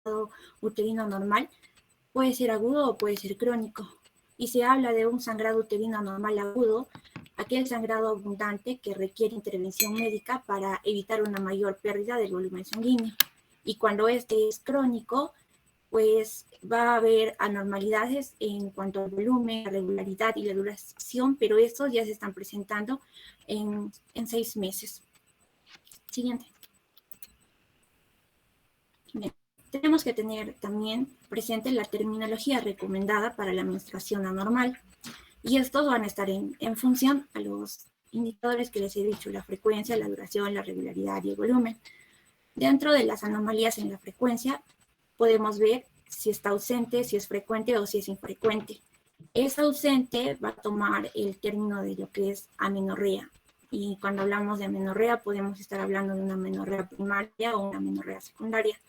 sangrado uterino normal puede ser agudo o puede ser crónico. Y se habla de un sangrado uterino normal agudo, aquel sangrado abundante que requiere intervención médica para evitar una mayor pérdida del volumen sanguíneo. Y cuando este es crónico, pues va a haber anormalidades en cuanto al volumen, la regularidad y la duración, pero estos ya se están presentando en 6 meses. Siguiente. Bien. Tenemos que tener también presente la terminología recomendada para la menstruación anormal. Y estos van a estar en función a los indicadores que les he dicho, la frecuencia, la duración, la regularidad y el volumen. Dentro de las anomalías en la frecuencia, podemos ver si está ausente, si es frecuente o si es infrecuente. Es ausente va a tomar el término de lo que es amenorrea. Y cuando hablamos de amenorrea, podemos estar hablando de una amenorrea primaria o una amenorrea secundaria.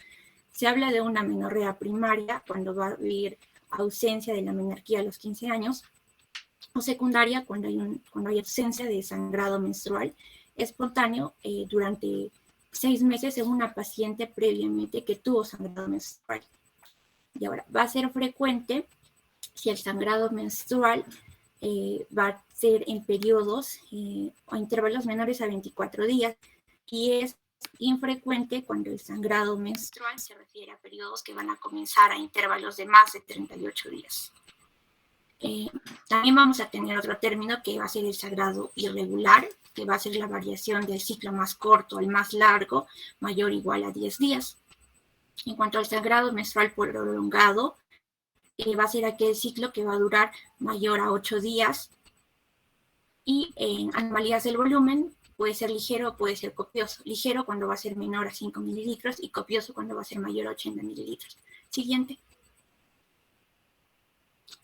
Se habla de una amenorrea primaria cuando va a haber ausencia de la menarquía a los 15 años, o secundaria cuando hay ausencia de sangrado menstrual espontáneo durante 6 meses en una paciente previamente que tuvo sangrado menstrual. Y ahora, va a ser frecuente si el sangrado menstrual va a ser en periodos o intervalos menores a 24 días, y es infrecuente cuando el sangrado menstrual se refiere a periodos que van a comenzar a intervalos de más de 38 días. También vamos a tener otro término que va a ser el sangrado irregular, que va a ser la variación del ciclo más corto al más largo, mayor o igual a 10 días. En cuanto al sangrado menstrual prolongado, va a ser aquel ciclo que va a durar mayor a 8 días. Y en anomalías del volumen puede ser ligero o puede ser copioso. Ligero cuando va a ser menor a 5 mililitros y copioso cuando va a ser mayor a 80 mililitros. Siguiente.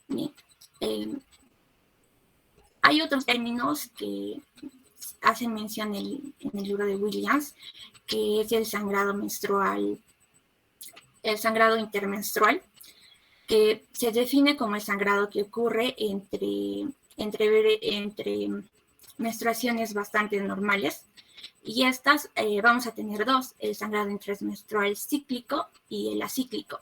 Bien. Hay otros términos que hacen mención en el libro de Williams, que es el sangrado menstrual, el sangrado intermenstrual, que se define como el sangrado que ocurre entre menstruaciones bastante normales. Y estas vamos a tener dos, el sangrado intermenstrual cíclico y el acíclico.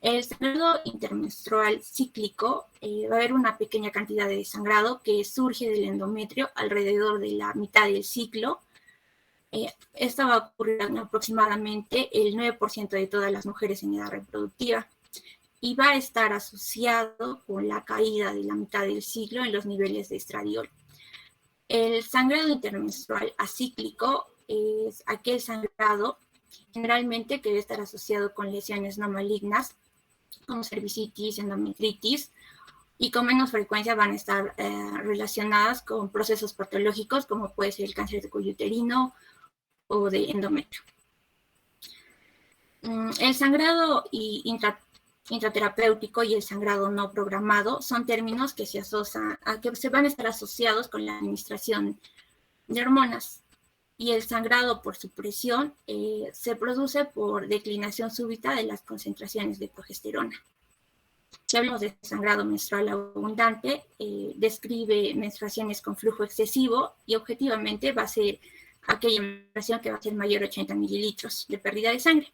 El sangrado intermenstrual cíclico va a haber una pequeña cantidad de sangrado que surge del endometrio alrededor de la mitad del ciclo. Esto va a ocurrir en aproximadamente el 9% de todas las mujeres en edad reproductiva y va a estar asociado con la caída de la mitad del ciclo en los niveles de estradiol. El sangrado intermenstrual acíclico es aquel sangrado generalmente que debe estar asociado con lesiones no malignas, como cervicitis, endometritis, y con menos frecuencia van a estar relacionadas con procesos patológicos, como puede ser el cáncer de cuello uterino o de endometrio. El sangrado intraterapéutico y el sangrado no programado son términos que se van a estar asociados con la administración de hormonas. Y el sangrado por supresión se produce por declinación súbita de las concentraciones de progesterona. Si hablamos de sangrado menstrual abundante, describe menstruaciones con flujo excesivo y objetivamente va a ser aquella menstruación que va a ser mayor a 80 mililitros de pérdida de sangre.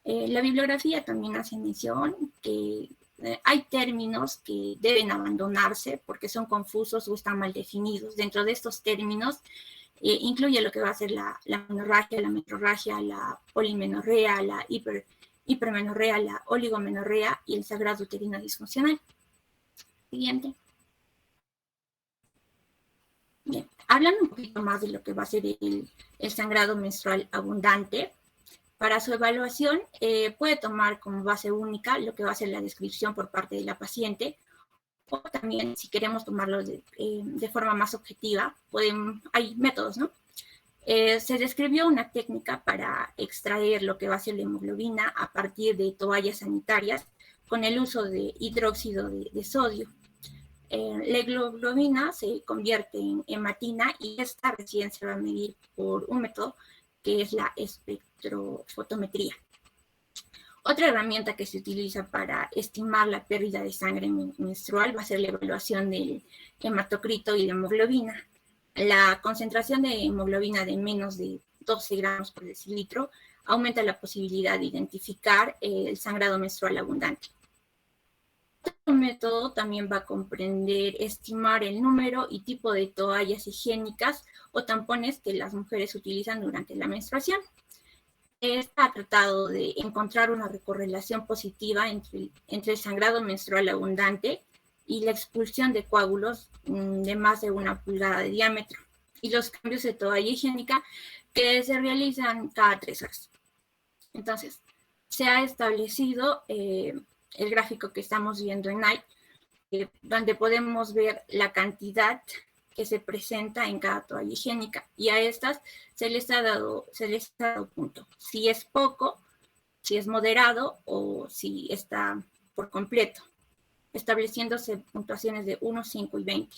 La bibliografía también hace mención que hay términos que deben abandonarse porque son confusos o están mal definidos. Dentro de estos términos incluye lo que va a ser la menorragia, la metrorragia, la polimenorrea, la hipermenorrea, la oligomenorrea y el sangrado uterino disfuncional. Siguiente. Bien, hablando un poquito más de lo que va a ser el sangrado menstrual abundante, para su evaluación puede tomar como base única lo que va a ser la descripción por parte de la paciente, o también si queremos tomarlo de forma más objetiva, hay métodos, ¿no? Se describió una técnica para extraer lo que va a ser la hemoglobina a partir de toallas sanitarias con el uso de hidróxido de sodio. La hemoglobina se convierte en hematina y esta recién se va a medir por un método que es la espectrofotometría. Otra herramienta que se utiliza para estimar la pérdida de sangre menstrual va a ser la evaluación del hematocrito y la hemoglobina. La concentración de hemoglobina de menos de 12 gramos por decilitro aumenta la posibilidad de identificar el sangrado menstrual abundante. Este método también va a comprender estimar el número y tipo de toallas higiénicas o tampones que las mujeres utilizan durante la menstruación. Está tratado de encontrar una correlación positiva entre el sangrado menstrual abundante y la expulsión de coágulos de más de 1 pulgada de diámetro y los cambios de toalla higiénica que se realizan cada 3 horas. Entonces, se ha establecido el gráfico que estamos viendo en Nike, donde podemos ver la cantidad que se presenta en cada toalla higiénica, y a estas se les ha dado punto. Si es poco, si es moderado o si está por completo, estableciéndose puntuaciones de 1, 5 y 20.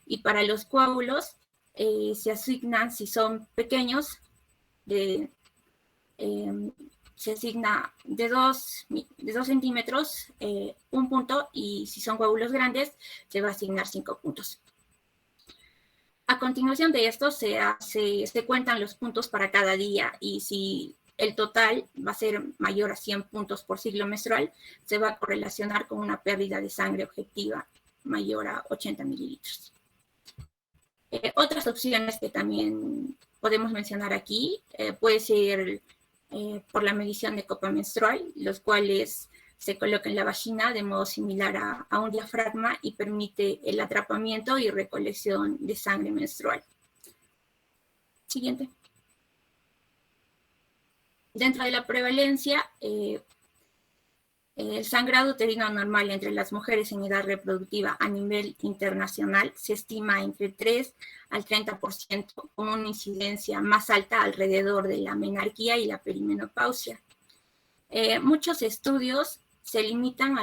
Y para los coágulos se asignan, si son pequeños, se asigna de 2 centímetros 1 punto, y si son coágulos grandes se va a asignar 5 puntos. A continuación de esto se cuentan los puntos para cada día, y si el total va a ser mayor a 100 puntos por ciclo menstrual, se va a correlacionar con una pérdida de sangre objetiva mayor a 80 mililitros. Otras opciones que también podemos mencionar aquí puede ser por la medición de copa menstrual, los cuales se coloca en la vagina de modo similar a un diafragma y permite el atrapamiento y recolección de sangre menstrual. Siguiente. Dentro de la prevalencia, el sangrado uterino anormal entre las mujeres en edad reproductiva a nivel internacional se estima entre 3 al 30%, con una incidencia más alta alrededor de la menarquía y la perimenopausia. Muchos estudios se limitan a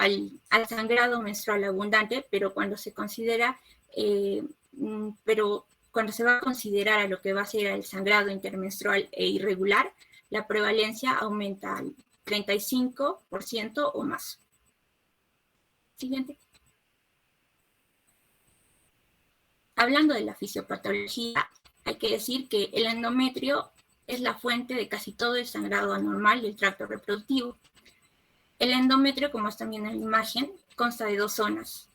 al sangrado menstrual abundante, pero cuando se considera, cuando se va a considerar a lo que va a ser el sangrado intermenstrual e irregular, la prevalencia aumenta al 35% o más. Siguiente. Hablando de la fisiopatología, hay que decir que el endometrio es la fuente de casi todo el sangrado anormal del tracto reproductivo. El endometrio, como están viendo en la imagen, consta de 2 zonas,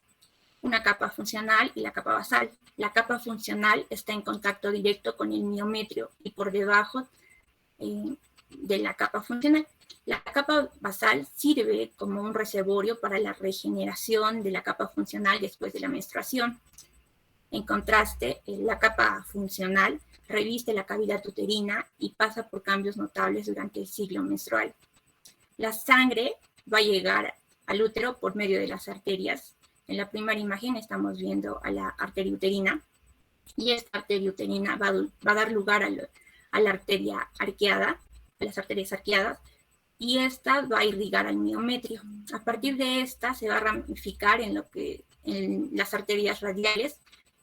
una capa funcional y la capa basal. La capa funcional está en contacto directo con el miometrio y por debajo de la capa funcional. La capa basal sirve como un reservorio para la regeneración de la capa funcional después de la menstruación. En contraste, la capa funcional reviste la cavidad uterina y pasa por cambios notables durante el ciclo menstrual. La sangre va a llegar al útero por medio de las arterias. En la primera imagen estamos viendo a la arteria uterina, y esta arteria uterina va a dar lugar a la arteria arqueada, a las arterias arqueadas, y esta va a irrigar al miometrio. A partir de esta se va a ramificar en las arterias radiales,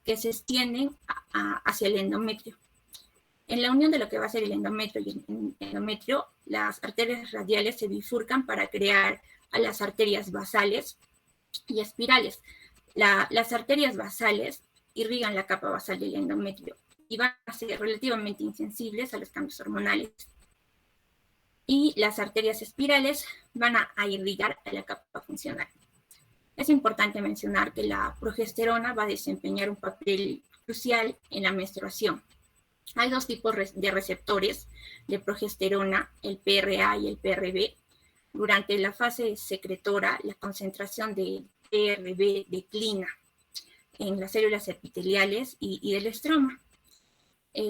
que se extienden hacia el endometrio. En la unión de lo que va a ser el endometrio y el endometrio, las arterias radiales se bifurcan para crear a las arterias basales y espirales. Las arterias basales irrigan la capa basal del endometrio y van a ser relativamente insensibles a los cambios hormonales. Y las arterias espirales van a irrigar a la capa funcional. Es importante mencionar que la progesterona va a desempeñar un papel crucial en la menstruación. Hay 2 tipos de receptores de progesterona, el PRA y el PRB. Durante la fase secretora, la concentración de PRB declina en las células epiteliales y del estroma.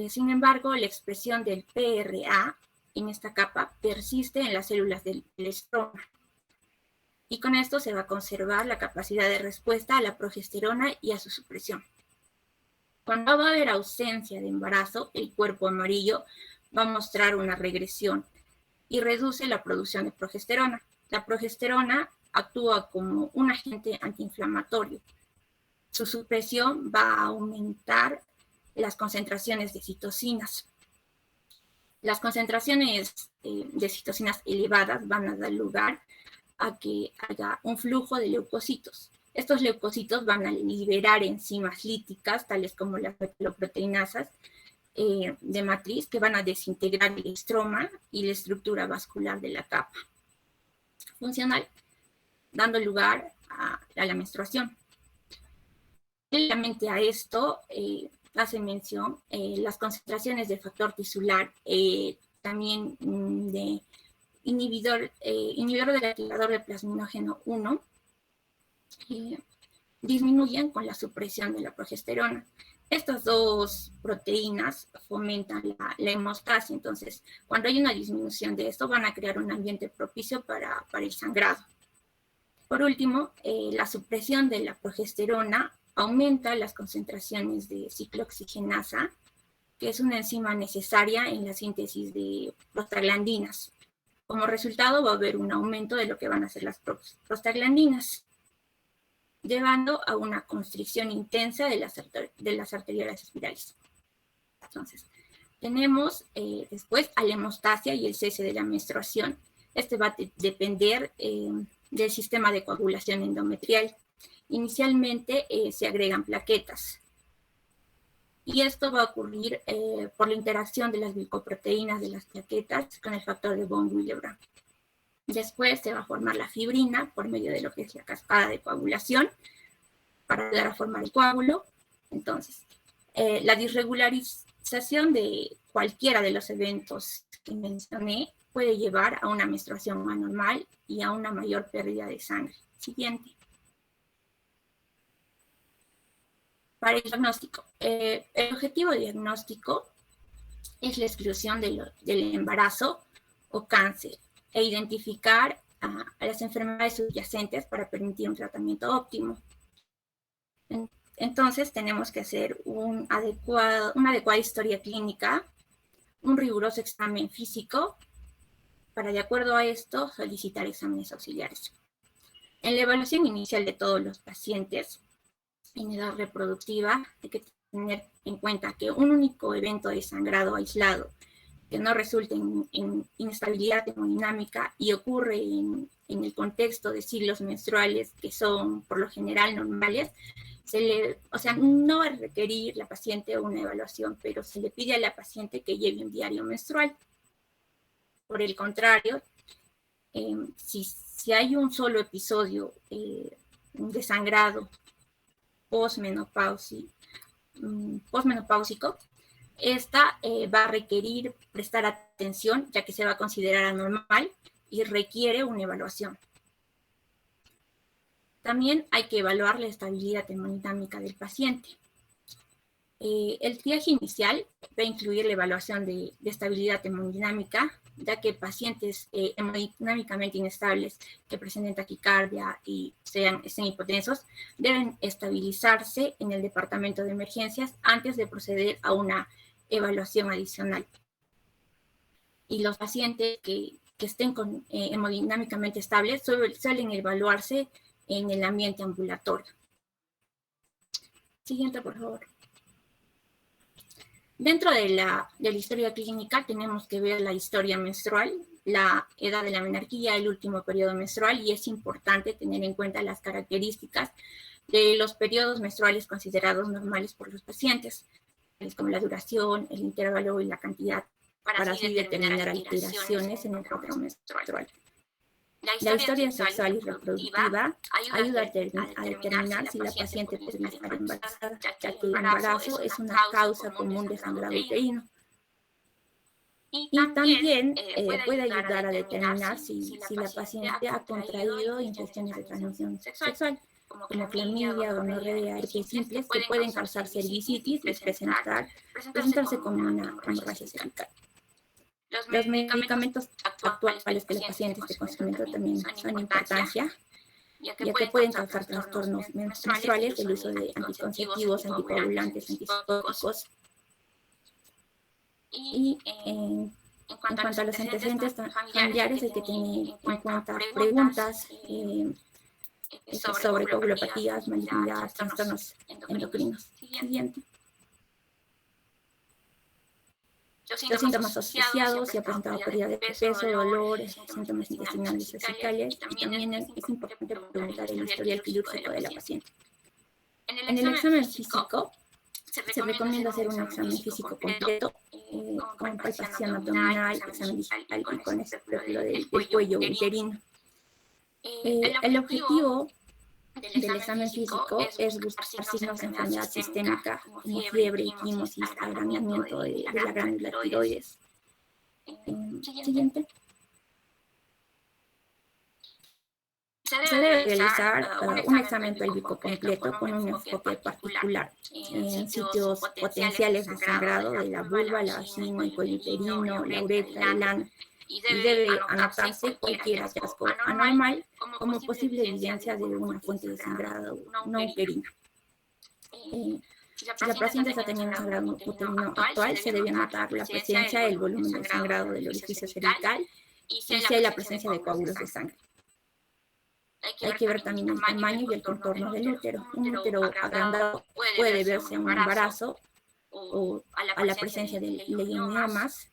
Sin embargo, la expresión del PRA en esta capa persiste en las células del estroma. Y con esto se va a conservar la capacidad de respuesta a la progesterona y a su supresión. Cuando va a haber ausencia de embarazo, el cuerpo amarillo va a mostrar una regresión y reduce la producción de progesterona. La progesterona actúa como un agente antiinflamatorio. Su supresión va a aumentar las concentraciones de citocinas. Las concentraciones de citocinas elevadas van a dar lugar a que haya un flujo de leucocitos. Estos leucocitos van a liberar enzimas líticas, tales como las metaloproteinasas, de matriz que van a desintegrar el estroma y la estructura vascular de la capa funcional, dando lugar a la menstruación. Paralelamente a esto, hace mención las concentraciones de factor tisular, también de inhibidor del activador de plasminógeno 1, disminuyen con la supresión de la progesterona. Estas dos proteínas fomentan la hemostasia, entonces cuando hay una disminución de esto van a crear un ambiente propicio para el sangrado. Por último, la supresión de la progesterona aumenta las concentraciones de ciclooxigenasa, que es una enzima necesaria en la síntesis de prostaglandinas. Como resultado va a haber un aumento de lo que van a ser las prostaglandinas, llevando a una constricción intensa de las arteriolas espirales. Entonces, tenemos después a la hemostasia y el cese de la menstruación. Este va a depender del sistema de coagulación endometrial. Inicialmente se agregan plaquetas. Y esto va a ocurrir por la interacción de las glicoproteínas de las plaquetas con el factor de von Willebrand. Después se va a formar la fibrina por medio de lo que es la cascada de coagulación para ayudar a formar el coágulo. Entonces, la disregularización de cualquiera de los eventos que mencioné puede llevar a una menstruación anormal y a una mayor pérdida de sangre. Siguiente. Para el diagnóstico. El objetivo diagnóstico es la exclusión del embarazo o cáncer e identificar a las enfermedades subyacentes para permitir un tratamiento óptimo. Entonces tenemos que hacer una adecuada historia clínica, un riguroso examen físico, para de acuerdo a esto solicitar exámenes auxiliares. En la evaluación inicial de todos los pacientes en edad reproductiva hay que tener en cuenta que un único evento de sangrado aislado que no resulte en inestabilidad hemodinámica y ocurre en el contexto de ciclos menstruales que son por lo general normales, no va a requerir la paciente una evaluación, pero se le pide a la paciente que lleve un diario menstrual. Por el contrario, si hay un solo episodio de sangrado posmenopáusico, esta va a requerir prestar atención, ya que se va a considerar anormal y requiere una evaluación. También hay que evaluar la estabilidad hemodinámica del paciente. El triaje inicial va a incluir la evaluación de estabilidad hemodinámica, ya que pacientes hemodinámicamente inestables que presenten taquicardia y estén hipotensos deben estabilizarse en el departamento de emergencias antes de proceder a una evaluación adicional. Y los pacientes que estén hemodinámicamente estables suelen evaluarse en el ambiente ambulatorio. Siguiente, por favor. Dentro de la historia clínica tenemos que ver la historia menstrual, la edad de la menarquía, el último periodo menstrual, y es importante tener en cuenta las características de los periodos menstruales considerados normales por los pacientes, como la duración, el intervalo y la cantidad, para así determinar alteraciones en el patrón menstrual. La historia sexual y reproductiva ayuda a determinar si la paciente podría estar embarazada, ya que el embarazo es una causa común de sangrado uterino. Y también puede ayudar a determinar si la paciente ha contraído infecciones de transmisión sexual, como clamidia, gonorrea, herpes simples, que pueden causar cervicitis y presentarse como una hemorragia cervical. Los medicamentos actuales que los pacientes estén consumiendo también son de importancia, ya que pueden causar trastornos menstruales, el uso de anticonceptivos, anticoagulantes, antipsicóticos. Y en cuanto a los antecedentes familiares, hay que tener en cuenta preguntas sobre coagulopatías, malignidad, trastornos endocrinos. Siguiente. Los síntomas asociados, si ha presentado pérdida de peso, dolor, síntomas intestinales vesicales, y también es importante preguntar el historial quirúrgico de la paciente. En el examen físico Se recomienda hacer un examen físico completo, con palpación abdominal, examen digital y con espectro del cuello uterino. El objetivo del examen físico es buscar signos de enfermedad sistémica como fiebre, equimosis, agrandamiento de la glándula tiroides. Siguiente. Se debe realizar un examen pélvico completo con un enfoque particular en sitios potenciales de sangrado de la vulva, la vagina, el cuello uterino, la uretra, el ano, y debe anotarse cualquier hallazgo anormal como posible evidencia de una fuente de sangrado no uterina. Si la paciente está teniendo sangrado uterino actual, se debe anotar la presencia, el volumen del sangrado del orificio cervical y si hay la presencia de coágulos de sangre. Hay que ver también el tamaño y el contorno del útero. Un útero agrandado puede verse un embarazo o a la presencia de leioniomas,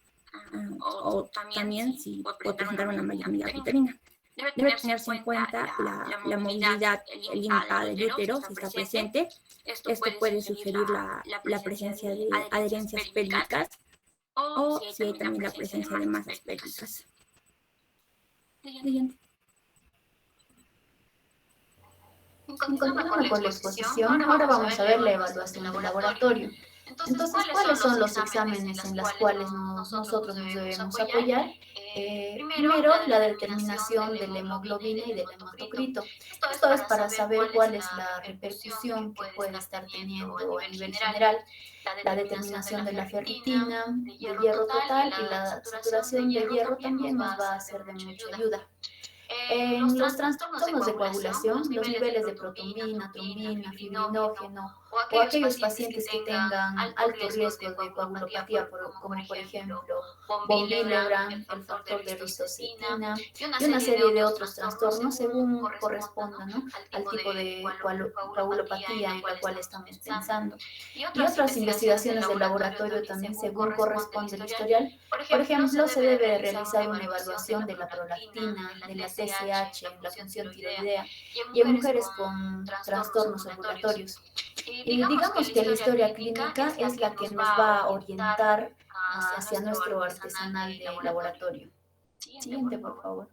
o también si puede presentar una mayoría uterina. Debe tenerse en cuenta la movilidad limitada del útero, si está presente. Esto puede sugerir la presencia de adherencias pélvicas o si hay también la presencia de masas pélvicas. Siguiente. Continuando con la exposición, ahora vamos a ver la evaluación del laboratorio. Entonces, ¿cuáles son los exámenes en los cuales nosotros nos debemos apoyar? Primero, la determinación de la hemoglobina y del hematocrito. Esto es para saber cuál es la repercusión que puede estar teniendo a nivel general. La determinación de la ferritina, de hierro total y la saturación de hierro también nos va a ser de mucha ayuda. En los trastornos de coagulación, los niveles de protombina, trombina, fibrinógeno o aquellos pacientes que tengan alto riesgo de coagulopatía, como por ejemplo von Willebrand, el factor de ristocetina y una serie de otros trastornos según corresponda, ¿no?, al tipo de coagulopatía en la cual estamos pensando. Y otras investigaciones de laboratorio también según corresponde el historial. Por ejemplo, se debe realizar una evaluación de la prolactina, de la TSH, la función tiroidea y en mujeres con trastornos ovulatorios. Y digamos que la historia clínica es la que nos va a orientar hacia nuestro artesanal de laboratorio. Siguiente, por favor.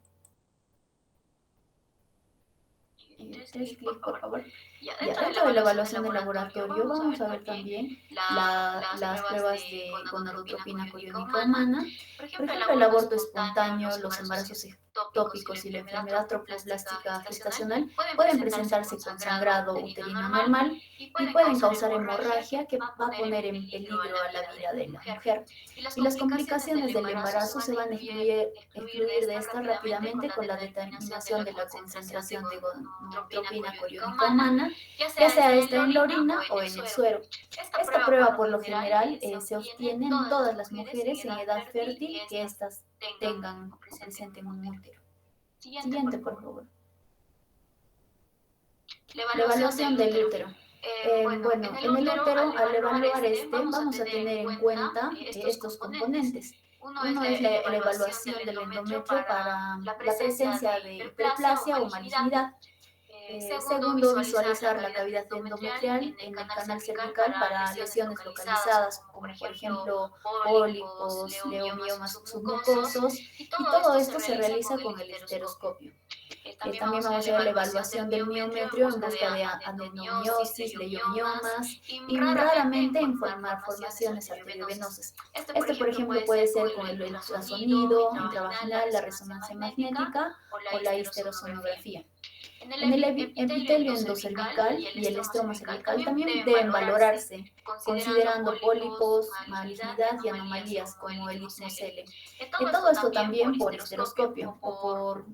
3 clics, por favor. Ya, dentro de la evaluación del laboratorio vamos a ver también las pruebas de gonadotropina coriónica humana. Por ejemplo, el aborto espontáneo, los embarazos ectópicos y la enfermedad trofoblástica gestacional pueden presentarse con sangrado uterino normal y pueden causar hemorragia que va a poner en peligro a la vida de la mujer. Y las complicaciones del embarazo se van a excluir de esta rápidamente con la determinación de la concentración de gonadotropina coriónica humana, ya sea esta en la orina o en el suero. Esta prueba por lo general se obtiene en todas las mujeres en edad fértil que éstas tengan o presenten un útero. Siguiente, por favor. La evaluación del útero. Bueno, en el útero, al evaluar vamos a tener en cuenta estos componentes. Uno es la evaluación del endometrio para la presencia de hiperplasia o malignidad. Segundo, visualizar la cavidad endometrial en el canal cervical para lesiones localizadas, como por ejemplo pólipos, leomiomas submucosos, y todo esto se realiza con el esteroscopio. También vamos a ver la evaluación del miometrio en busca de adenomiosis, leiomiomas y raramente en formar formaciones arteriovenosas. Por ejemplo, puede ser con el ultrasonido intravaginal, la resonancia magnética o la histerosonografía. En el epitelio endocervical y el estroma cervical también deben valorarse, considerando pólipos, malignidad y anomalías como el ITMOCELE. Todo esto también por esteroscopio o por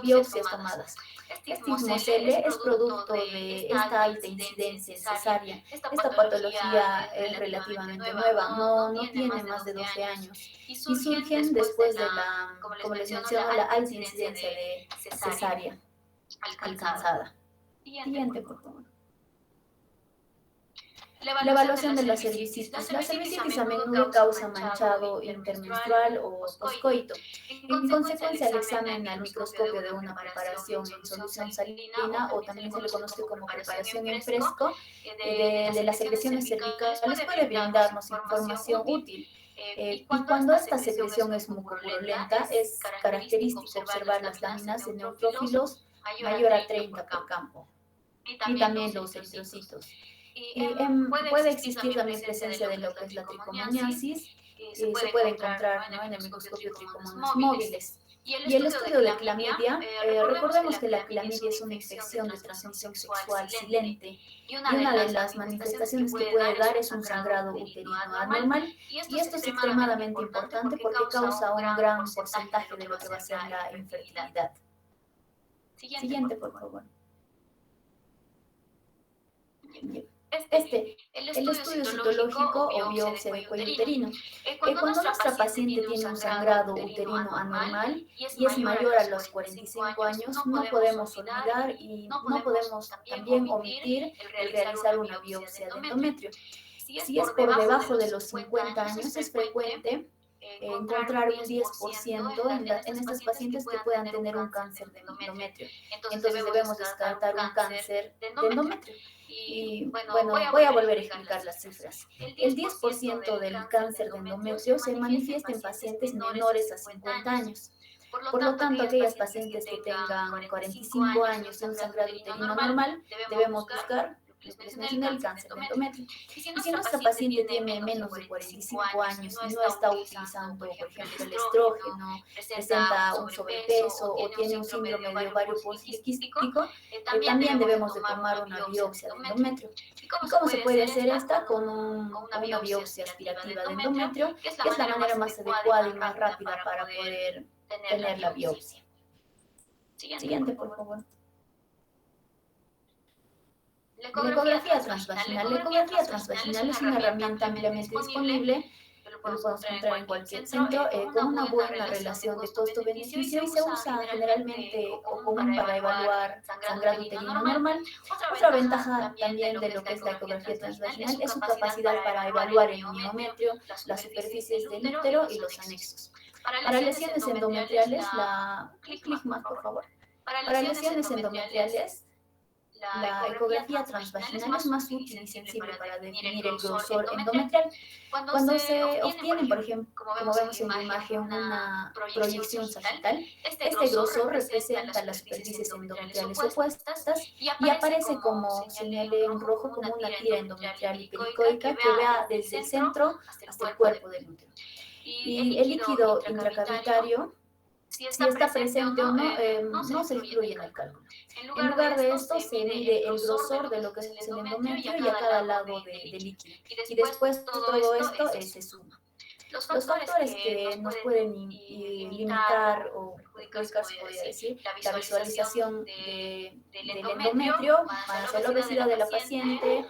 biopsias tomadas. Este ITMOCELE es producto de esta alta incidencia en cesárea. Esta patología es relativamente nueva, no tiene más de 12 años y surgen después de como les menciono, la alta incidencia de cesárea alcanzada. Siguiente, por favor. La evaluación de la cervicitis. La cervicitis a menudo causa manchado intermenstrual o poscoito. En consecuencia, el examen al microscopio de una preparación en solución salina, o también se le conoce como preparación en fresco, de las secreciones cervicales puede brindarnos información útil. Y cuando esta secreción es mucopurulenta, es característico observar las láminas de neutrófilos mayor a 30 por campo, y también los eritrocitos. Puede existir también presencia de lo que es la tricomoniasis, se puede encontrar, ¿no?, en el microscopio tricomonas móviles. Y el estudio de clamidia, recordemos que la clamidia es una infección de transmisión sexual silente, y una de las manifestaciones que puede dar es un sangrado uterino anormal, y esto es extremadamente importante porque causa un gran porcentaje de lo que va a ser la infertilidad. Siguiente, por favor. El estudio citológico o biopsia de cuello uterino. Cuando nuestra paciente tiene un sangrado uterino anormal y es mayor a los 45 años, no podemos olvidar y no podemos también omitir el realizar una biopsia de endometrio. Si es por debajo de los 50 años, es frecuente encontrar un 10% en estas pacientes que puedan tener un cáncer de endometrio. Entonces debemos descartar un cáncer de endometrio. Y bueno, voy a volver a explicar las cifras. El 10% del cáncer de endometrio se manifiesta en pacientes menores a 50 años. Por lo tanto, aquellas pacientes que tengan 45 años y un sangrado uterino normal, debemos buscar, les mencioné, el cáncer de endometrio. Y si nuestra paciente tiene menos de 45 años y no está utilizando, por ejemplo, el estrógeno, presenta un sobrepeso o tiene un síndrome de ovario poliquístico, también debemos de tomar una biopsia de endometrio. ¿Y cómo se puede hacer esta? Con una biopsia aspirativa de endometrio, que es la manera más adecuada y más rápida para poder tener la biopsia. Siguiente, por favor. La ecografía transvaginal. La ecografía transvaginal es una herramienta ampliamente disponible, que lo podemos encontrar en cualquier centro, con una buena relación de costo-beneficio, y se usa generalmente o común para evaluar sangrado uterino normal. Otra ventaja también de lo que es la ecografía transvaginal es su capacidad para evaluar el miometrio, las superficies del útero y los anexos. Para lesiones endometriales, clic más, por favor. Para lesiones endometriales, la ecografía transvaginal es más útil y sensible para definir el grosor endometrial. Cuando se obtiene, por ejemplo, como vemos en la imagen, una proyección sagital, este grosor representa las superficies endometriales opuestas y aparece, como señalé en rojo, como una tira endometrial hipericoica que va desde el centro hasta el cuerpo del útero. Y el líquido intracavitario, si está presente o no, no se incluye en el cálculo. En lugar de esto, se mide el grosor de lo que es el endometrio y a cada lado del líquido. Y después todo esto se suma. Los factores que nos pueden limitar o perjudicar, se podría decir, la visualización del endometrio van a ser la obesidad de la paciente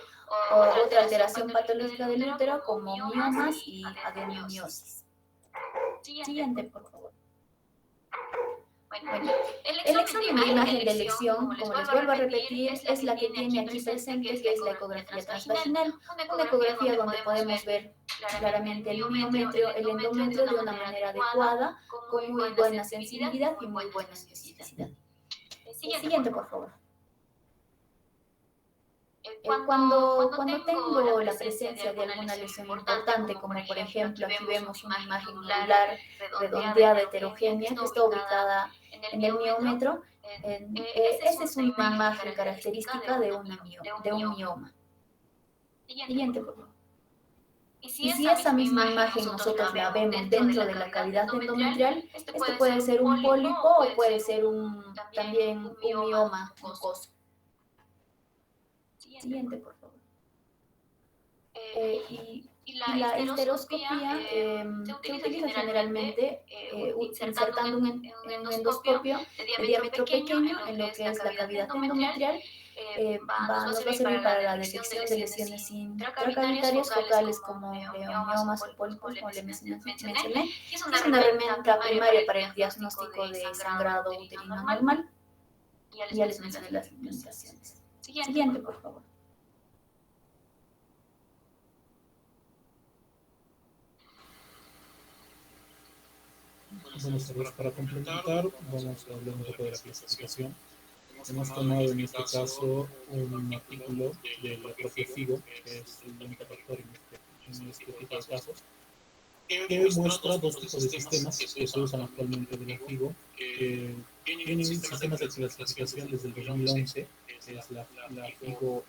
o otra alteración patológica del útero, como miomas y adenomiosis. Siguiente, por favor. Bueno, el examen de imagen de elección, como les vuelvo a repetir, es la que tiene aquí presente, que es la ecografía transvaginal. Una ecografía donde podemos ver claramente el miometrio, el endometrio de una manera adecuada, con muy buena sensibilidad y muy buena especificidad. Siguiente, por favor. Cuando tengo la presencia de alguna lesión importante, como por ejemplo aquí vemos una imagen nodular redondeada heterogénea que está ubicada en el miómetro, esta es una imagen característica de un mioma. Siguiente, por favor. Y si esa misma imagen nosotros la vemos dentro de la cavidad endometrial, este puede ser un pólipo o puede ser también un mioma mucoso. Siguiente, por favor. Y la histeroscopía se utiliza generalmente insertando un endoscopio de diámetro pequeño en lo que es la cavidad endometrial. Nos va a servir para la detección de lesiones intracavitarias focales como miomas o pólipos, como le mencioné. Es una herramienta primaria para el diagnóstico de sangrado uterino normal. Ya les mencioné las limitaciones. Siguiente, por favor. Bueno, Carlos, para complementar, vamos a hablar un poco de la clasificación. Hemos tomado en este caso un artículo de la propia FIGO, que es el interruptor en este tipo de casos, que muestra dos tipos de sistemas que se usan actualmente de la FIGO, que tienen sistemas de clasificación desde el 2011, que es la FIGO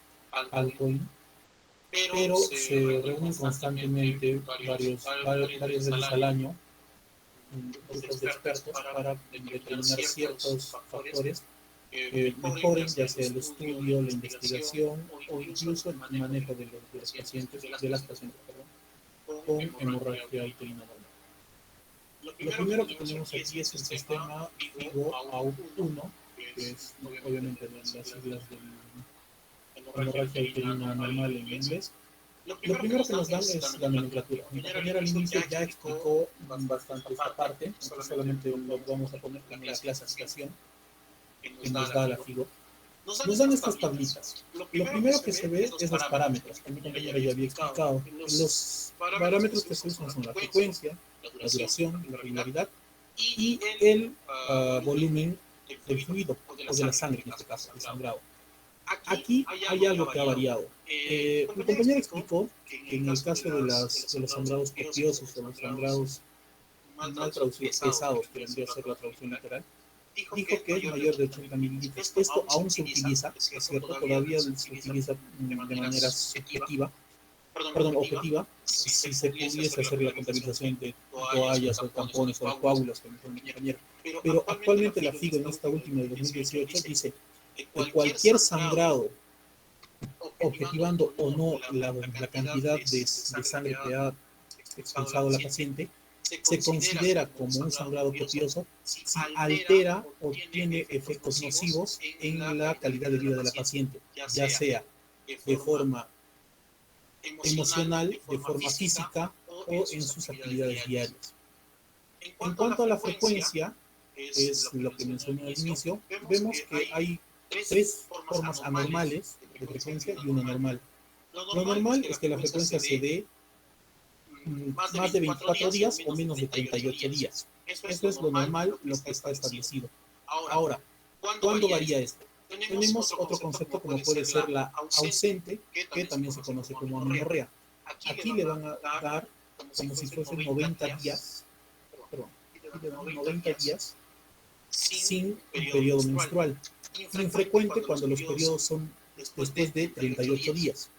Alcoin, pero se reúnen constantemente varias veces al año grupos de expertos para determinar ciertos factores que mejoren ya sea el estudio, la investigación o incluso el manejo de los pacientes, de las pacientes, perdón, con hemorragia uterina normal. Lo primero que tenemos aquí es el sistema FIGO AUT1, que es obviamente las siglas de hemorragia uterina normal en inglés. Lo primero que nos dan es la nomenclatura. Mi compañera al inicio ya explicó bastante esta parte, entonces solamente lo vamos a poner como la clasificación que nos da la FIGO. Nos dan estas tablitas. Lo primero que se ve es los parámetros, que mi compañera ya había explicado. Los parámetros que se usan son la frecuencia, la duración, la regularidad y el volumen del fluido, o de la sangre en este caso, el sangrado. Aquí hay algo que ha variado. Mi compañero explicó que en el caso de los sangrados copiosos o los sangrados mal traducidos, pesados, que vendría a ser la traducción literal, dijo que es mayor de 80 mililitros. Esto aún se utiliza, es cierto, todavía se utiliza de manera objetiva, si se pudiese hacer la contabilización de toallas o tampones o de coágulos, como dijo mi compañero. Pero actualmente la FIGO en esta última de 2018 dice que cualquier sangrado, objetivando o no la cantidad de sangre que ha expulsado la paciente, se considera como un sangrado copioso si altera o tiene efectos nocivos en la calidad de vida de la paciente, ya sea de forma emocional, de forma física o en sus actividades diarias. En cuanto a la frecuencia, es lo que mencioné al inicio, vemos que hay tres formas anormales de frecuencia y una normal. Lo normal es que la frecuencia se dé más de 24 días o menos de 38 días. Eso es lo normal, lo que está establecido. Ahora, ¿cuándo varía esto? Tenemos otro concepto como puede ser la ausente, que también se conoce como amenorrea. Aquí le van a dar como si fuesen 90 días, perdón, 90 días sin un periodo menstrual. Infrecuente cuando los periodos son después de 38 días.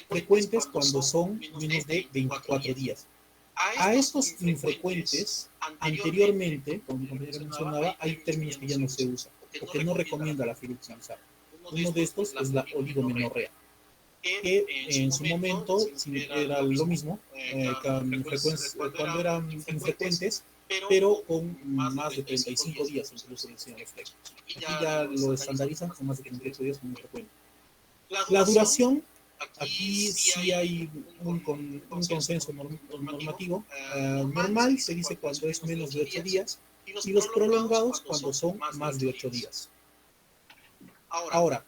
Frecuentes cuando son menos de 24 días. A estos infrecuentes, anteriormente, como mi compañero mencionaba, hay términos que ya no se usan o que no recomienda la FIGO utilizar. Uno de estos es la oligomenorrea, que en su momento era lo mismo, cuando eran infrecuentes, pero con más de 35 días incluso decían los textos. Aquí ya lo estandarizan con más de 38 días como frecuente. La duración, aquí sí hay un consenso normativo. Normal se dice cuando es menos de 8 días y los prolongados cuando son más de 8 días. Ahora,